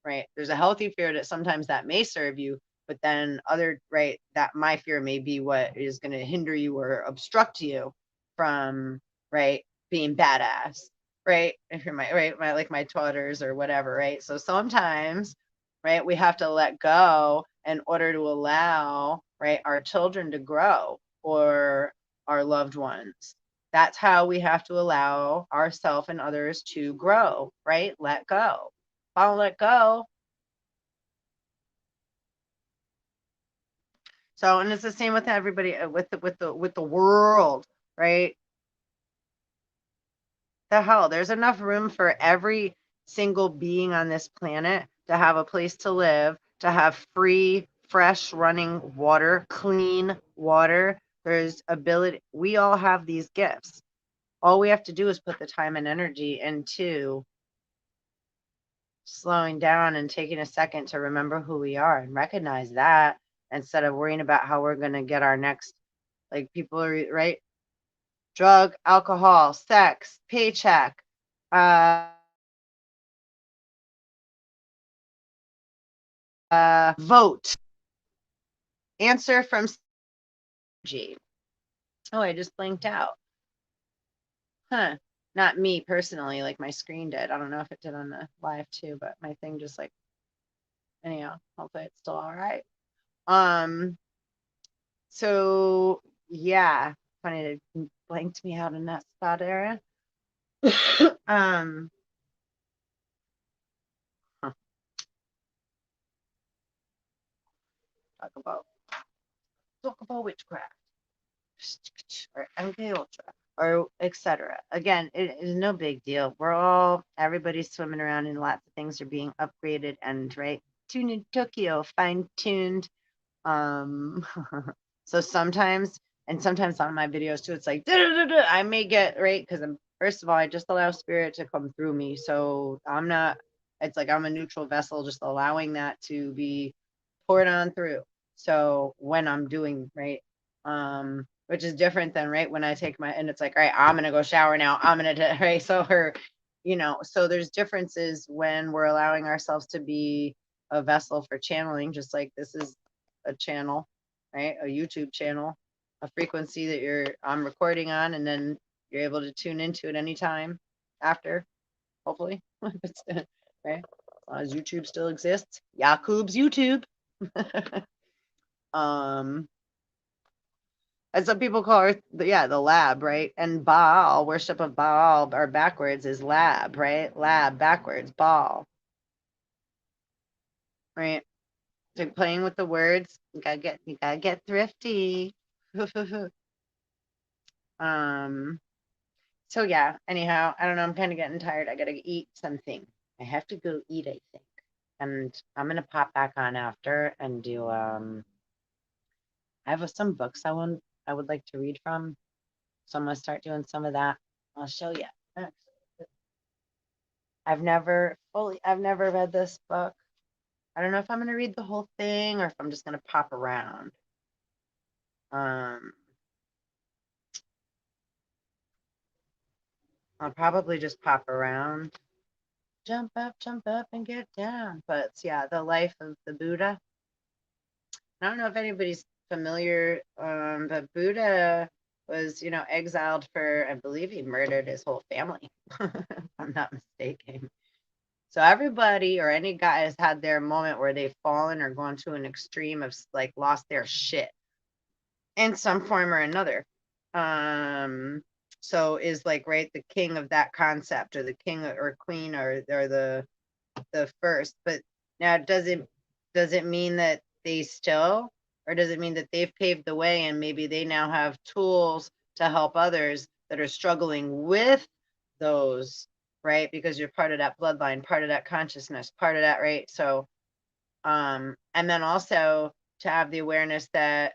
right, there's a healthy fear that sometimes that may serve you, but then other, right, that my fear may be what is going to hinder you or obstruct you from, right, being badass, right, if you're my like my daughters or whatever, right? So sometimes, right, we have to let go in order to allow, right, our children to grow, or our loved ones. That's how we have to allow ourselves and others to grow, right? Let go. If I don't let go. So, and it's the same with everybody, with the world, right? The hell, there's enough room for every single being on this planet to have a place to live, to have free, fresh running water, clean water. There's ability. We all have these gifts. All we have to do is put the time and energy into slowing down and taking a second to remember who we are and recognize that, instead of worrying about how we're going to get our next, like people are, right, drug, alcohol, sex, paycheck, vote, answer from G. Oh, I just blinked out. Huh. Not me personally, like my screen did. I don't know if it did on the live too, but my thing just like, anyhow, hopefully it's still all right. Um, so yeah, funny it blanked me out in that spot area. um, huh, talk about witchcraft or MK Ultra or etc. Again, it is no big deal. Everybody's swimming around and lots of things are being upgraded and, right, tuned in Tokyo, fine tuned. Um, so sometimes, and sometimes on my videos too, it's like I may get, right, because I'm, first of all, I just allow spirit to come through me, so I'm not. It's like I'm a neutral vessel, just allowing that to be poured on through. So when I'm doing, right, which is different than, right, when I take my, and it's like, all right, I'm gonna go shower now, I'm gonna do, right, so her, you know, so there's differences when we're allowing ourselves to be a vessel for channeling, just like this is a channel, right, a YouTube channel, a frequency that I'm recording on, and then you're able to tune into it anytime after, hopefully. Right, as YouTube still exists, Yakub's YouTube. um and some people call her, yeah, the lab, right? And Baal, worship of Baal, or backwards is lab, right? Lab backwards, Baal, right? So playing with the words, you gotta get thrifty. um So yeah, anyhow, I don't know. I'm kind of getting tired. I gotta eat something. I have to go eat, I think. And I'm gonna pop back on after and do I have some books I would like to read from. So I'm gonna start doing some of that. I'll show you. I've never read this book. I don't know if I'm gonna read the whole thing or if I'm just gonna pop around. I'll probably just pop around. Jump up and get down. But yeah, the life of the Buddha. I don't know if anybody's familiar, but Buddha was, exiled for, I believe he murdered his whole family, if I'm not mistaken. So everybody or any guy has had their moment where they've fallen or gone to an extreme of like lost their shit in some form or another. So is like right the king of that concept or the king or queen or the first. But now does it mean that they still, or does it mean that they've paved the way and maybe they now have tools to help others that are struggling with those, right? Because you're part of that bloodline, part of that consciousness, part of that, right? So and then also to have the awareness that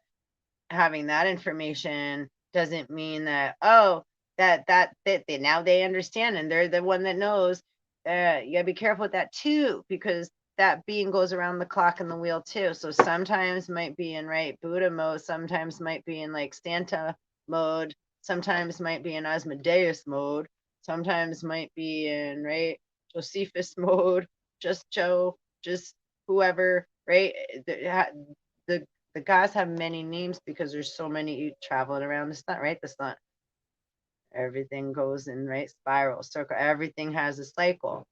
having that information doesn't mean that, oh, that they now they understand and they're the one that knows. You gotta be careful with that too, because that being goes around the clock and the wheel too. So sometimes might be in right Buddha mode, sometimes might be in like Santa mode, sometimes might be in Asmodeus mode, sometimes might be in right Josephus mode, just Joe, just whoever, right? The the gods have many names because there's so many traveling around the sun, right? The sun. Everything goes in right spiral, circle. Everything has a cycle.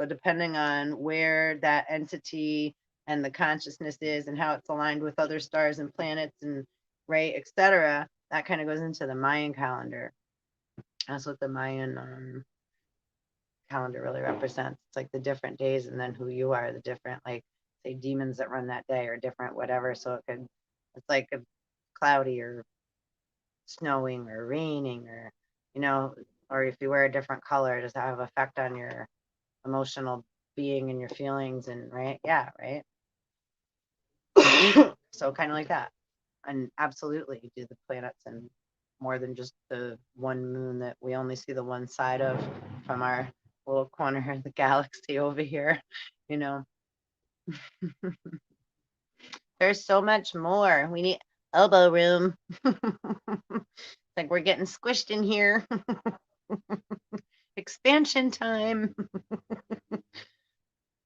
So depending on where that entity and the consciousness is and how it's aligned with other stars and planets and right, etc., that kind of goes into the Mayan calendar. That's what the Mayan calendar really represents. It's like the different days and then who you are, the different like say demons that run that day or different whatever. So it's like a cloudy or snowing or raining or or if you wear a different color, does that have effect on your emotional being and your feelings and right? Yeah, right. So kind of like that. And absolutely do the planets and more than just the one moon that we only see the one side of from our little corner of the galaxy over here, you know. There's so much more. We need elbow room. Like we're getting squished in here. Expansion time.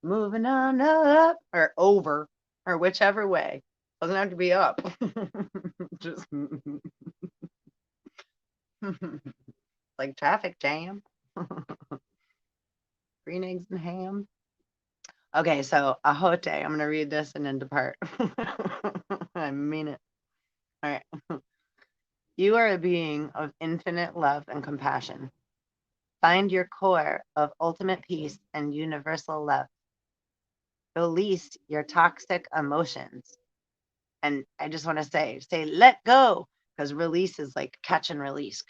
Moving on up or over or whichever way. Doesn't have to be up. Just like traffic jam. Green eggs and ham. Okay, so ahote. I'm going to read this and then depart. I mean it. All right. You are a being of infinite love and compassion. Find your core of ultimate peace and universal love. Release your toxic emotions. And I just want to say, let go, because release is like catch and release,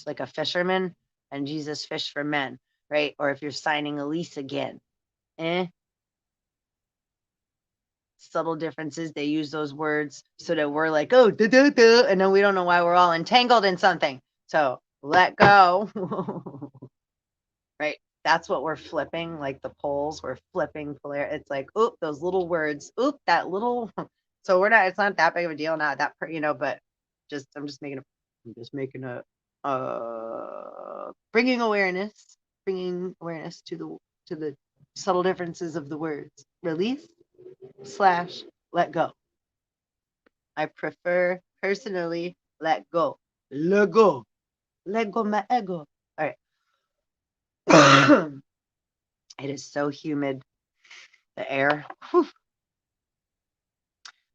like a fisherman, and Jesus fished for men, right? Or if you're signing a lease again, subtle differences. They use those words so that we're like, oh, da, da, da, and then we don't know why we're all entangled in something. So let go. Right? That's what we're flipping, like the poles. We're flipping polar. It's like, oop, those little words. Oop, that little. So we're not. It's not that big of a deal. Not that, but I'm just making a bringing awareness to the subtle differences of the words. Release / let go. I prefer personally let go. Let go. Let go my ego. All right. It is so humid. The air. Whew.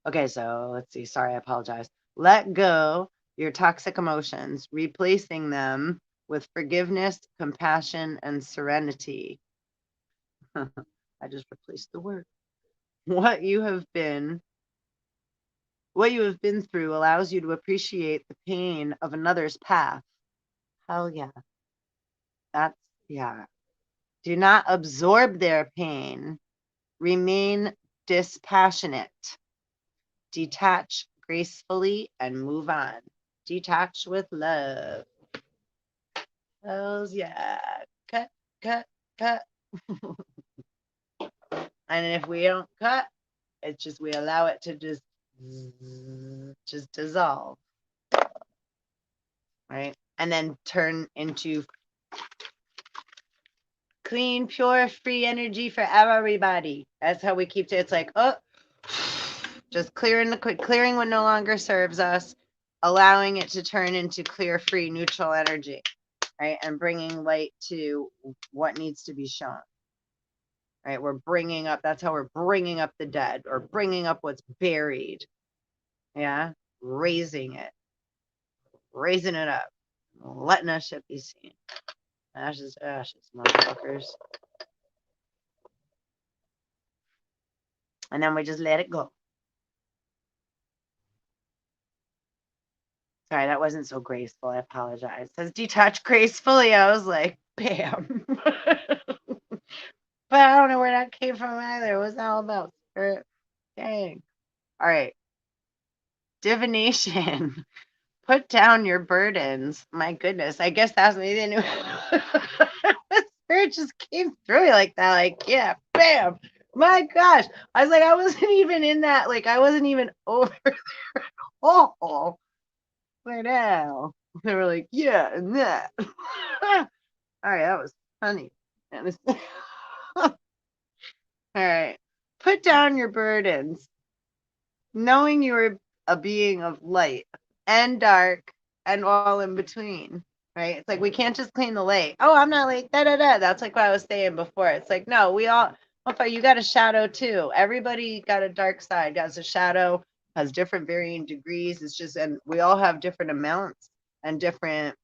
Okay, so let's see. Sorry, I apologize. Let go your toxic emotions, replacing them with forgiveness, compassion, and serenity. I just replaced the word. What you have been What you have been through allows you to appreciate the pain of another's path. Hell yeah. That's, yeah. Do not absorb their pain. Remain dispassionate. Detach gracefully and move on. Detach with love. Hells yeah. Cut, cut, cut. And if we don't cut, it's just we allow it to just dissolve, right? And then turn into clean, pure, free energy for everybody. That's how we keep it. It's like, oh, just clearing what no longer serves us, allowing it to turn into clear, free, neutral energy, right? And bringing light to what needs to be shown, right? We're bringing up, that's how we're bringing up the dead or bringing up what's buried, yeah? Raising it up, letting that shit be seen. Ashes, ashes, motherfuckers. And then we just let it go. Sorry, that wasn't so graceful. I apologize. It says detach gracefully. I was like, bam. But I don't know where that came from either. What's that all about? Dang. All right. Divination. Put down your burdens. My goodness. I guess that's maybe new. Spirit just came through like that. Like, yeah, bam. My gosh. I was like, I wasn't even in that. Like, I wasn't even over there. Oh, where now? They were like, yeah, and that. All right, that was funny. All right. Put down your burdens, knowing you are a being of light and dark and all in between. Right? It's like we can't just clean the light. Oh, I'm not like da da da. That's like what I was saying before. It's like, no, we all you got a shadow too. Everybody got a dark side, has a shadow, has different varying degrees. It's just, and we all have different amounts and different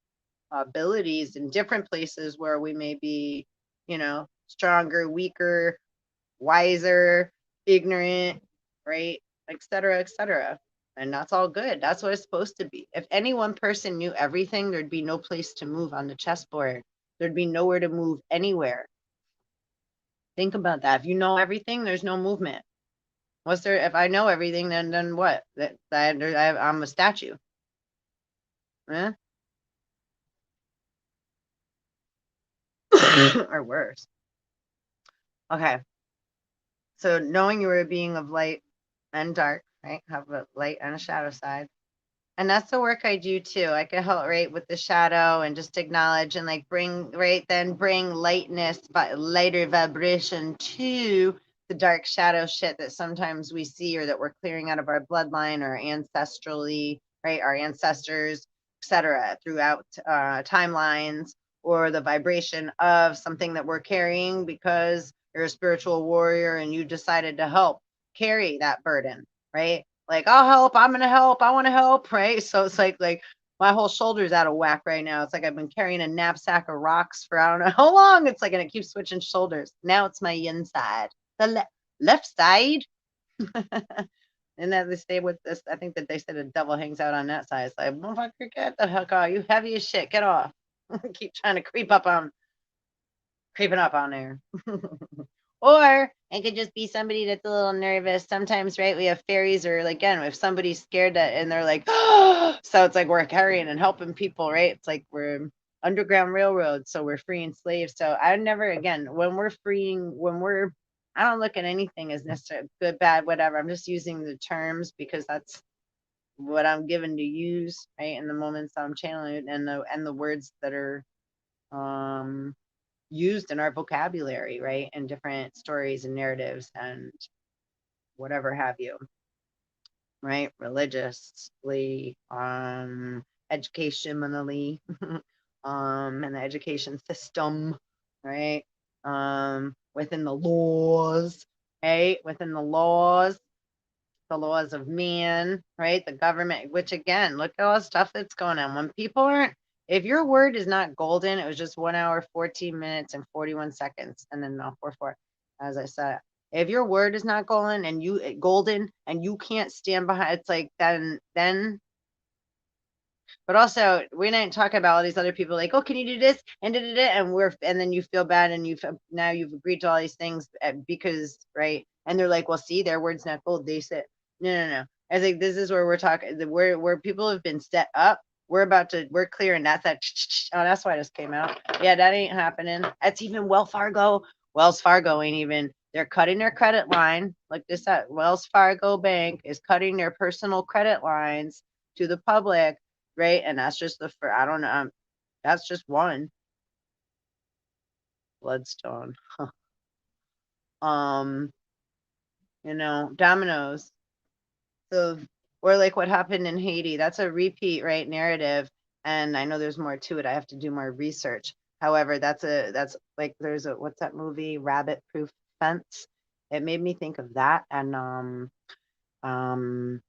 abilities in different places where we may be, stronger, weaker, wiser, ignorant, right? Et cetera, et cetera. And that's all good. That's what it's supposed to be. If any one person knew everything, there'd be no place to move on the chessboard. There'd be nowhere to move anywhere. Think about that. If you know everything, there's no movement. What's there? If I know everything, then what? I'm a statue. Eh? Or worse. Okay. So knowing you are a being of light and dark, right? Have a light and a shadow side. And that's the work I do too. I can help right with the shadow and just acknowledge and like bring lightness, but lighter vibration to the dark shadow shit that sometimes we see or that we're clearing out of our bloodline or ancestrally, right? Our ancestors, etc. throughout timelines, or the vibration of something that we're carrying because you're a spiritual warrior and you decided to help carry that burden, right? Like, I'll help, I'm gonna help, I want to help, right? So it's like my whole shoulder's out of whack right now. It's like I've been carrying a knapsack of rocks for I don't know how long. It's like, and it keeps switching shoulders. Now it's my yin side, the left side. And then they stay with this. I think that they said a devil hangs out on that side. It's like, motherfucker, get the heck off. You heavy as shit. Get off. Keep trying to creeping up on there. Or it could just be somebody that's a little nervous. Sometimes, right, we have fairies, or like, again, if somebody's scared and they're like, oh, so it's like we're carrying and helping people, right? It's like we're Underground Railroad, so we're freeing slaves. So I never, again, I don't look at anything as necessarily good, bad, whatever. I'm just using the terms because that's what I'm given to use, right? In the moments I'm channeling and the words that are used in our vocabulary, right? And different stories and narratives and whatever have you, right? Religiously, educationally, and the education system, right? Within the laws, right? Within the laws of man, right? The government, which again, look at all the stuff that's going on. When people aren't, if your word is not golden, it was just 1 hour, 14 minutes, and 41 seconds, and then no, 4, as I said. If your word is not golden and you can't stand behind, it's like then. But also, we didn't talk about all these other people like, oh, can you do this and and then you feel bad and now you've agreed to all these things because right, and they're like, well, see, their word's not gold. They said, no. I think this is where we're talking, where people have been set up. We're clearing that. Oh, that's why this came out. Yeah, that ain't happening. That's even Wells Fargo ain't even. They're cutting their credit line. Like this, Wells Fargo Bank is cutting their personal credit lines to the public, right? And that's just I don't know. That's just one bloodstone. um, dominoes. So, or like what happened in Haiti. That's a repeat, right? Narrative. And I know there's more to it. I have to do more research. However, that's like there's a what's that movie? Rabbit Proof Fence. It made me think of that and um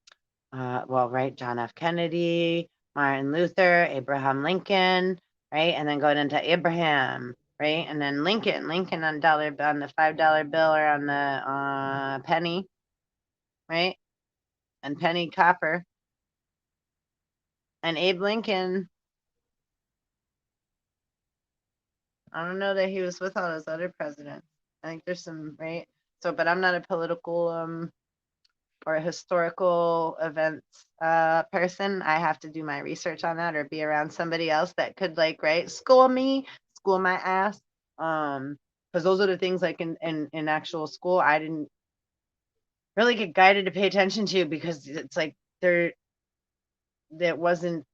well, right, John F. Kennedy, Martin Luther, Abraham Lincoln, right, and then going into Abraham, right, and then Lincoln on the $5 bill or on the penny, right, and penny copper, and Abe Lincoln. I don't know that he was with all those other presidents. I think there's some right. So, but I'm not a political or a historical events person. I have to do my research on that or be around somebody else that could like right school my ass. Because those are the things like in actual school I didn't really get guided to pay attention to because it's like there that wasn't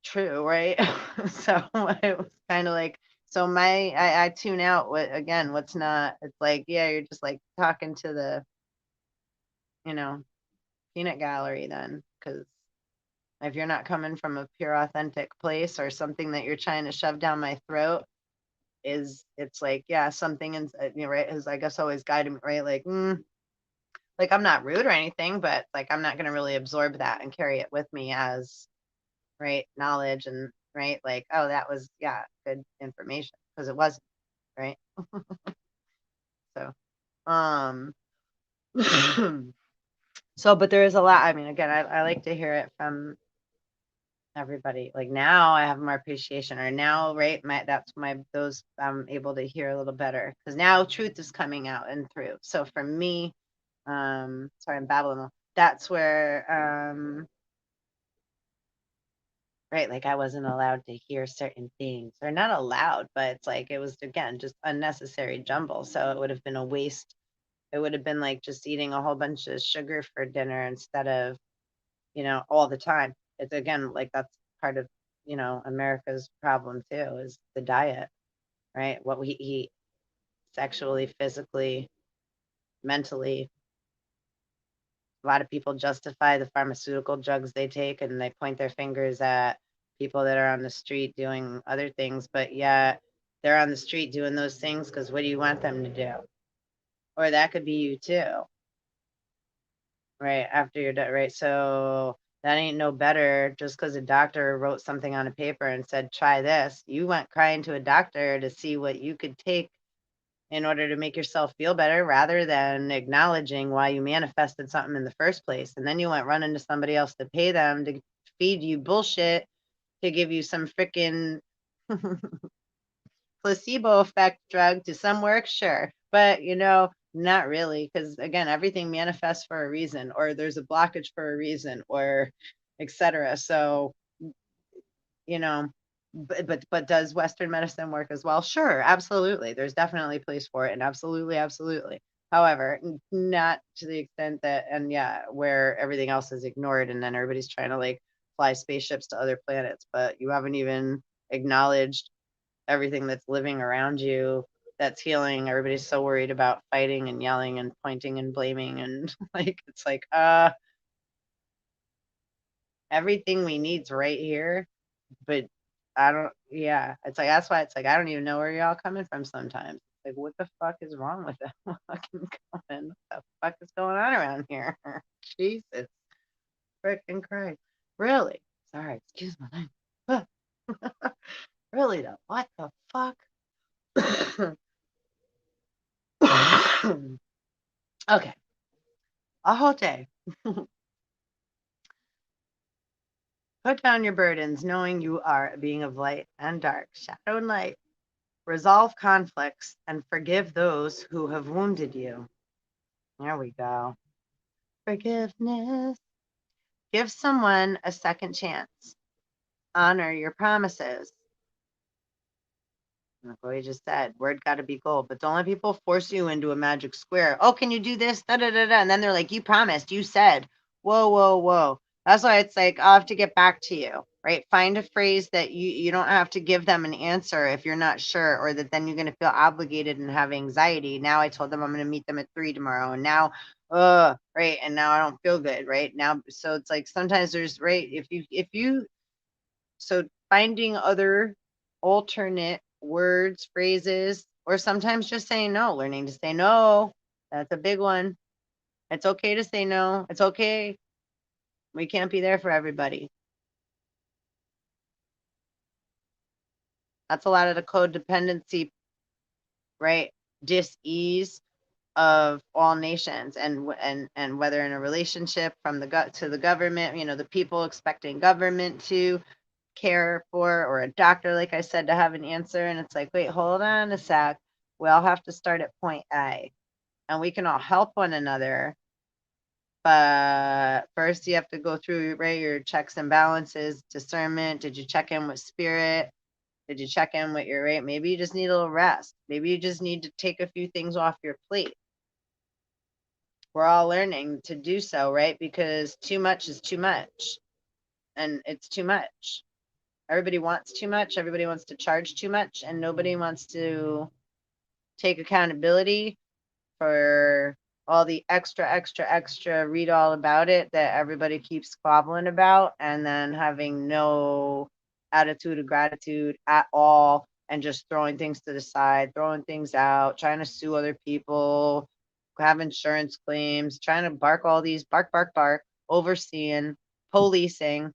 true, right? So it was kind of like so I tune out what's not. It's like yeah, you're just like talking to the you know peanut gallery then because if you're not coming from a pure authentic place or something that you're trying to shove down my throat it's like yeah something in right is I guess always guided me right like I'm not rude or anything but like I'm not going to really absorb that and carry it with me as right knowledge and right like oh that was yeah good information because it wasn't right so um so but there is a lot I mean again I like to hear it from everybody like now I have more appreciation or now right that's my those I'm able to hear a little better because now truth is coming out and through so for me sorry I'm babbling that's where right like I wasn't allowed to hear certain things or not allowed but it's like it was again just unnecessary jumble so it would have been a waste it would have been like just eating a whole bunch of sugar for dinner instead of all the time. It's again like that's part of, America's problem too is the diet, right? What we eat sexually, physically, mentally. A lot of people justify the pharmaceutical drugs they take and they point their fingers at people that are on the street doing other things, but yet they're on the street doing those things because what do you want them to do? Or that could be you too. Right after you're done, right? So that ain't no better just because a doctor wrote something on a paper and said, try this. You went crying to a doctor to see what you could take in order to make yourself feel better rather than acknowledging why you manifested something in the first place. And then you went running to somebody else to pay them to feed you bullshit to give you some freaking placebo effect drug to some work, sure. But not really, because again, everything manifests for a reason, or there's a blockage for a reason, or etc. So, you know, but does Western medicine work as well? Sure, absolutely. There's definitely a place for it, and absolutely. However, not to the extent that, and yeah, where everything else is ignored, and then everybody's trying to like fly spaceships to other planets, but you haven't even acknowledged everything that's living around you that's healing. Everybody's so worried about fighting and yelling and pointing and blaming and like it's like everything we need's right here, but I don't yeah, it's like that's why it's like I don't even know where y'all coming from sometimes. Like what the fuck is wrong with them fucking coming? What the fuck is going on around here? Jesus freaking Christ. Really? Sorry, excuse my name. Really though, what the fuck? Okay. A whole day. Put down your burdens, knowing you are a being of light and dark, shadow and light. Resolve conflicts and forgive those who have wounded you. There we go. Forgiveness. Give someone a second chance. Honor your promises. Like what we just said, word got to be gold, but don't let people force you into a magic square. Oh, can you do this? Da da da da. And then they're like, you promised, you said. Whoa, whoa, whoa. That's why it's like, I'll have to get back to you, right? Find a phrase that you don't have to give them an answer if you're not sure, or that then you're going to feel obligated and have anxiety. Now I told them I'm going to meet them at 3 tomorrow, and now, right, and now I don't feel good, right now. So it's like sometimes there's right if you so finding other alternate words, phrases, or sometimes just saying no, learning to say no. That's a big one. It's okay to say no. It's okay. We can't be there for everybody. That's a lot of the codependency, right? Dis-ease of all nations, and whether in a relationship from the gut to the government, the people expecting government to care for, or a doctor, like I said, to have an answer. And it's like, wait, hold on a sec. We all have to start at point A, and we can all help one another. But first, you have to go through, right, your checks and balances, discernment. Did you check in with spirit? Did you check in with your right? Maybe you just need a little rest. Maybe you just need to take a few things off your plate. We're all learning to do so, right? Because too much is too much, and it's too much. Everybody wants too much. Everybody wants to charge too much, and nobody wants to take accountability for all the extra, extra, extra, read all about it that everybody keeps squabbling about, and then having no attitude of gratitude at all, and just throwing things to the side, throwing things out, trying to sue other people, have insurance claims, trying to bark all these bark, bark, bark, overseeing, policing.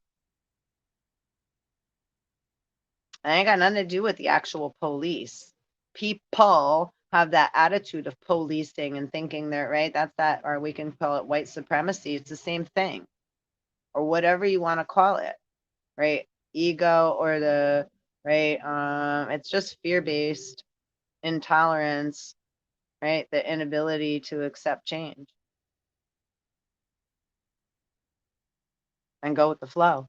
And it ain't got nothing to do with the actual police. People have that attitude of policing and thinking they're right. That's that, or we can call it white supremacy. It's the same thing, or whatever you want to call it, right? Ego, or the right. It's just fear-based intolerance, right? The inability to accept change and go with the flow.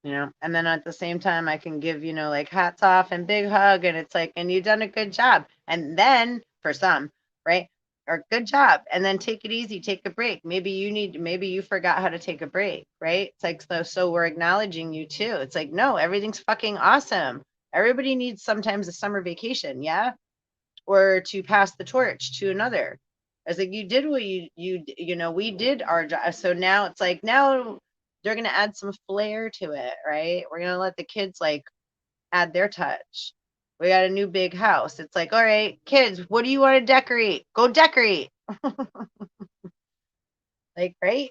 And then at the same time I can give, like hats off and big hug, and it's like, and you've done a good job. And then for some, right, or good job, and then take it easy, take a break. Maybe you forgot how to take a break, right? It's like, so we're acknowledging you too. It's like, no, everything's fucking awesome. Everybody needs sometimes a summer vacation, yeah, or to pass the torch to another. It's like, you did what we did our job. So now it's like, now they're gonna add some flair to it, right? We're gonna let the kids like add their touch. We got a new big house. It's like, all right, kids, what do you want to decorate? Go decorate. Like, right?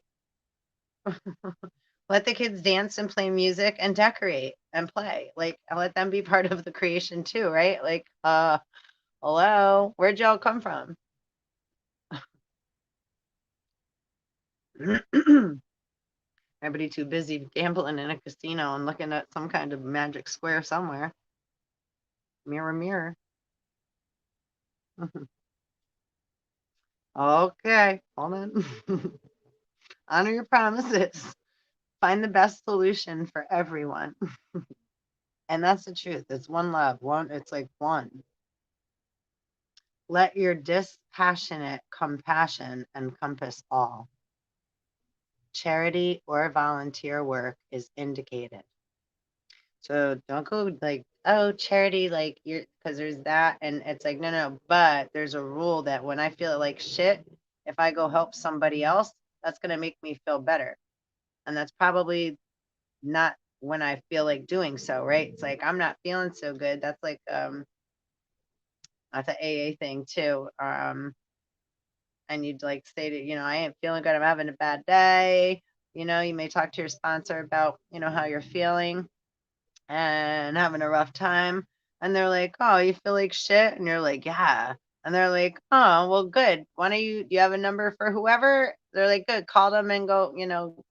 Let the kids dance and play music and decorate and play. Like, and let them be part of the creation too, right? Like, hello, where'd y'all come from? Everybody too busy gambling in a casino and looking at some kind of magic square somewhere. Mirror, mirror. Okay, hold on. Honor your promises. Find the best solution for everyone. And that's the truth. It's one love. It's like one. Let your dispassionate compassion encompass all. Charity or volunteer work is indicated. So don't go like, oh, charity, like you're, because there's that. And it's like, no, no, but there's a rule that when I feel like shit, if I go help somebody else, that's going to make me feel better. And that's probably not when I feel like doing so, right? It's like, I'm not feeling so good. That's like, that's an AA thing too. And you'd like say to, I ain't feeling good. I'm having a bad day. You may talk to your sponsor about, how you're feeling and having a rough time. And they're like, oh, you feel like shit? And you're like, yeah. And they're like, oh, well, good. Why don't do you have a number for whoever? They're like, good. Call them and go,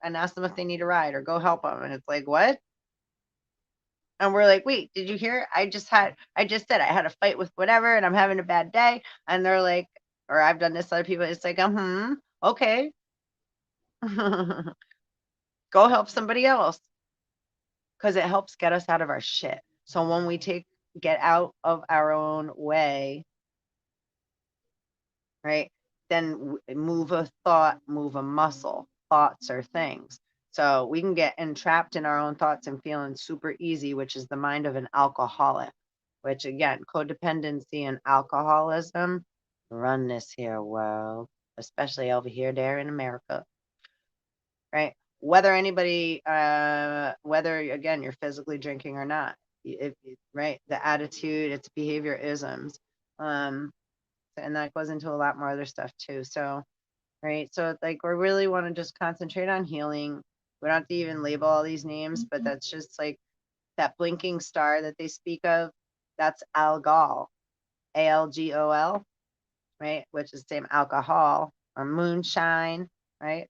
and ask them if they need a ride or go help them. And it's like, what? And we're like, wait, did you hear? I just said I had a fight with whatever and I'm having a bad day. And they're like, or I've done this to other people. It's like, okay. Go help somebody else. Because it helps get us out of our shit. So when we get out of our own way, right, then move a thought, move a muscle. Thoughts are things. So we can get entrapped in our own thoughts and feeling super easy, which is the mind of an alcoholic, which again, codependency and alcoholism run this here world, especially over here, there in America, right? Whether anybody, whether again, you're physically drinking or not, right? The attitude, it's behaviorisms. And that goes into a lot more other stuff too. So, right. So like we really want to just concentrate on healing. We don't have to even label all these names, but that's just like that blinking star that they speak of. That's algol, ALGOL, right? Which is the same alcohol or moonshine, right?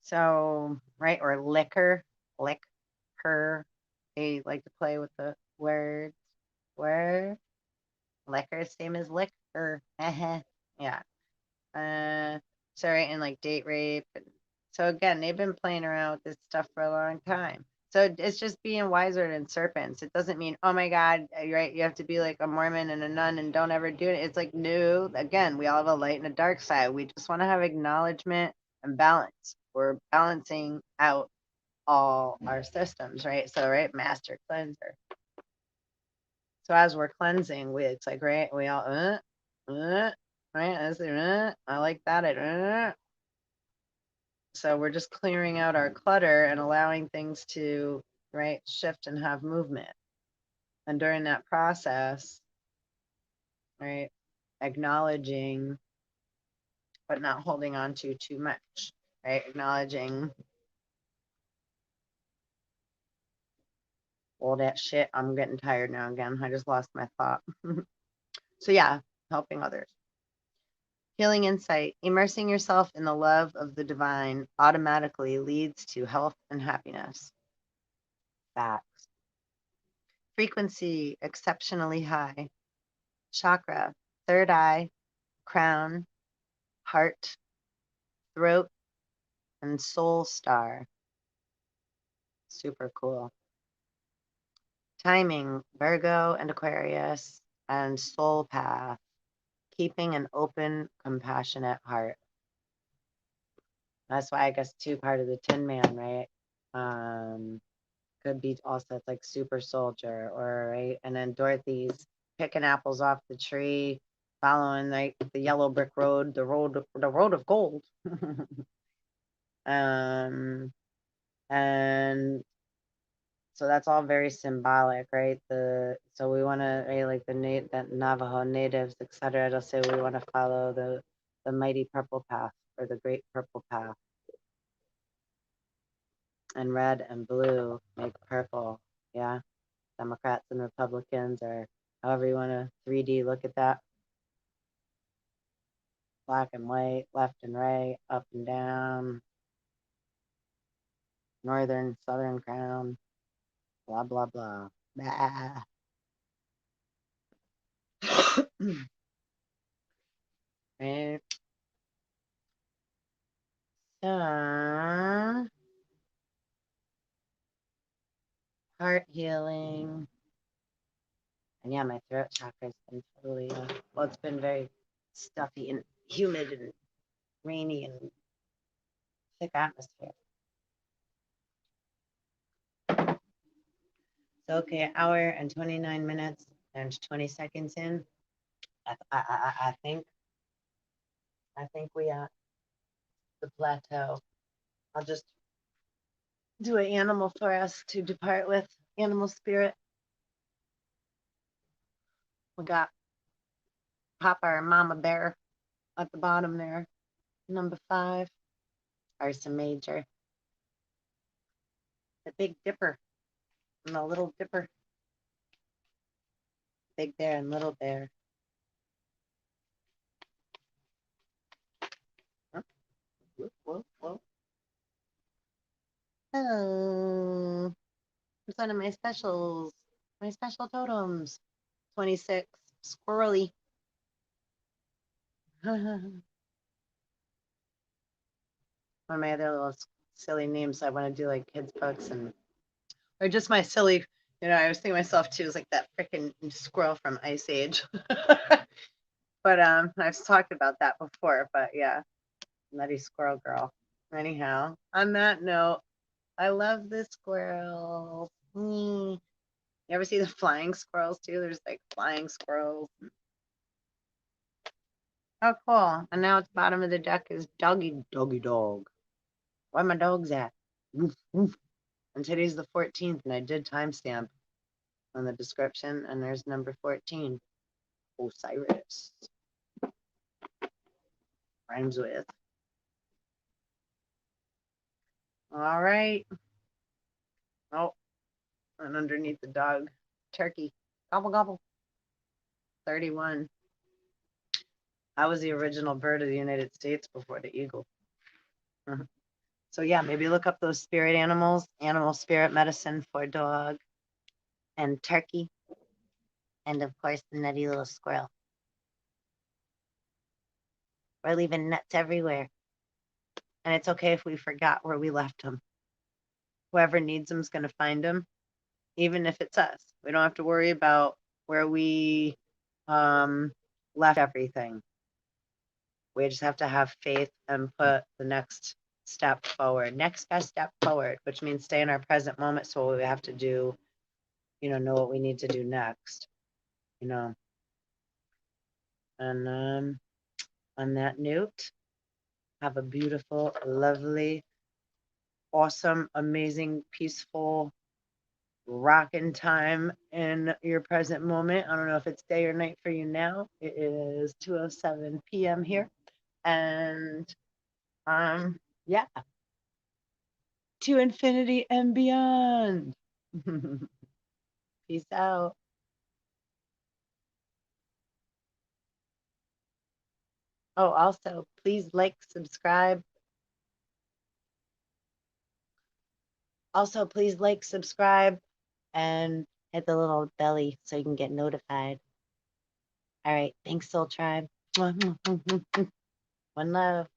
So, right, or liquor. They like to play with the words. Word, liquor, same as liquor. Yeah. Sorry, and like date rape. So again, they've been playing around with this stuff for a long time. So it's just being wiser than serpents. It doesn't mean, oh my God, right? You have to be like a Mormon and a nun and don't ever do it. It's like, no, again, we all have a light and a dark side. We just want to have acknowledgement and balance. We're balancing out all our systems, right? So, right, master cleanser. So as we're cleansing, it's like, right, we all, right, I like that. So we're just clearing out our clutter and allowing things to, right, shift and have movement. And during that process, right, acknowledging, but not holding on to too much, right? Acknowledging all that shit. I'm getting tired now again. I just lost my thought. So yeah, helping others. Healing insight. Immersing yourself in the love of the divine automatically leads to health and happiness. Facts. Frequency exceptionally high. Chakra, third eye, crown, heart, throat, and soul star. Super cool. Timing, Virgo and Aquarius, and soul path. Keeping an open, compassionate heart. That's why I guess too part of the Tin Man, right? Could be also it's like super soldier or right. And then Dorothy's picking apples off the tree, following like the yellow brick road, the road of gold. And so that's all very symbolic, right? So we want to, right, like the Navajo natives, etc. It'll say we want to follow the mighty purple path or the great purple path. And red and blue make purple, yeah. Democrats and Republicans, or however you want to 3D look at that. Black and white, left and right, up and down, northern, southern crown, blah, blah, blah. Bah. Right. Heart healing. And yeah, my throat chakra's been totally, well, it's been very stuffy and humid and rainy and thick atmosphere. So, okay, an hour and 29 minutes and 20 seconds in. I think we are at the plateau. I'll just do an animal for us to depart with. Animal spirit. We got Papa or Mama Bear at the bottom there. Number 5. Ursa Major. The Big Dipper. And the Little Dipper. Big Bear and Little Bear. Oh, whoop, whoop, whoop. Hello. It's one of my specials. My special totems. 26. Squirrely. One of my other little silly names. I want to do like kids' books and or just my silly, I was thinking myself too, is like that freaking squirrel from Ice Age. But I've talked about that before, but yeah, Nutty Squirrel Girl. Anyhow, on that note, I love the squirrels. You ever see the flying squirrels too? There's like flying squirrels. Oh, cool. And now at the bottom of the deck is doggy dog. Where my dogs at? Woof, woof. And today's the 14th, and I did timestamp on the description, and there's number 14. Osiris. Rhymes with. All right. Oh, and underneath the dog, turkey. Gobble, gobble. 31. I was the original bird of the United States before the eagle. So yeah, maybe look up those spirit animals, animal spirit medicine for dog and turkey. And of course, the nutty little squirrel. We're leaving nuts everywhere. And it's okay if we forgot where we left them. Whoever needs them is going to find them, even if it's us. We don't have to worry about where we left everything. We just have to have faith and put the next step forward, next best step forward, which means stay in our present moment. So we have to do, know what we need to do next, And on that note, have a beautiful, lovely, awesome, amazing, peaceful, rocking time in your present moment. I don't know if it's day or night for you now. It is 2:07 p.m. here. And yeah, to infinity and beyond. Peace out. Oh, also, please like, subscribe. Also, please like, subscribe, and hit the little belly so you can get notified. All right. Thanks, Soul Tribe. One love.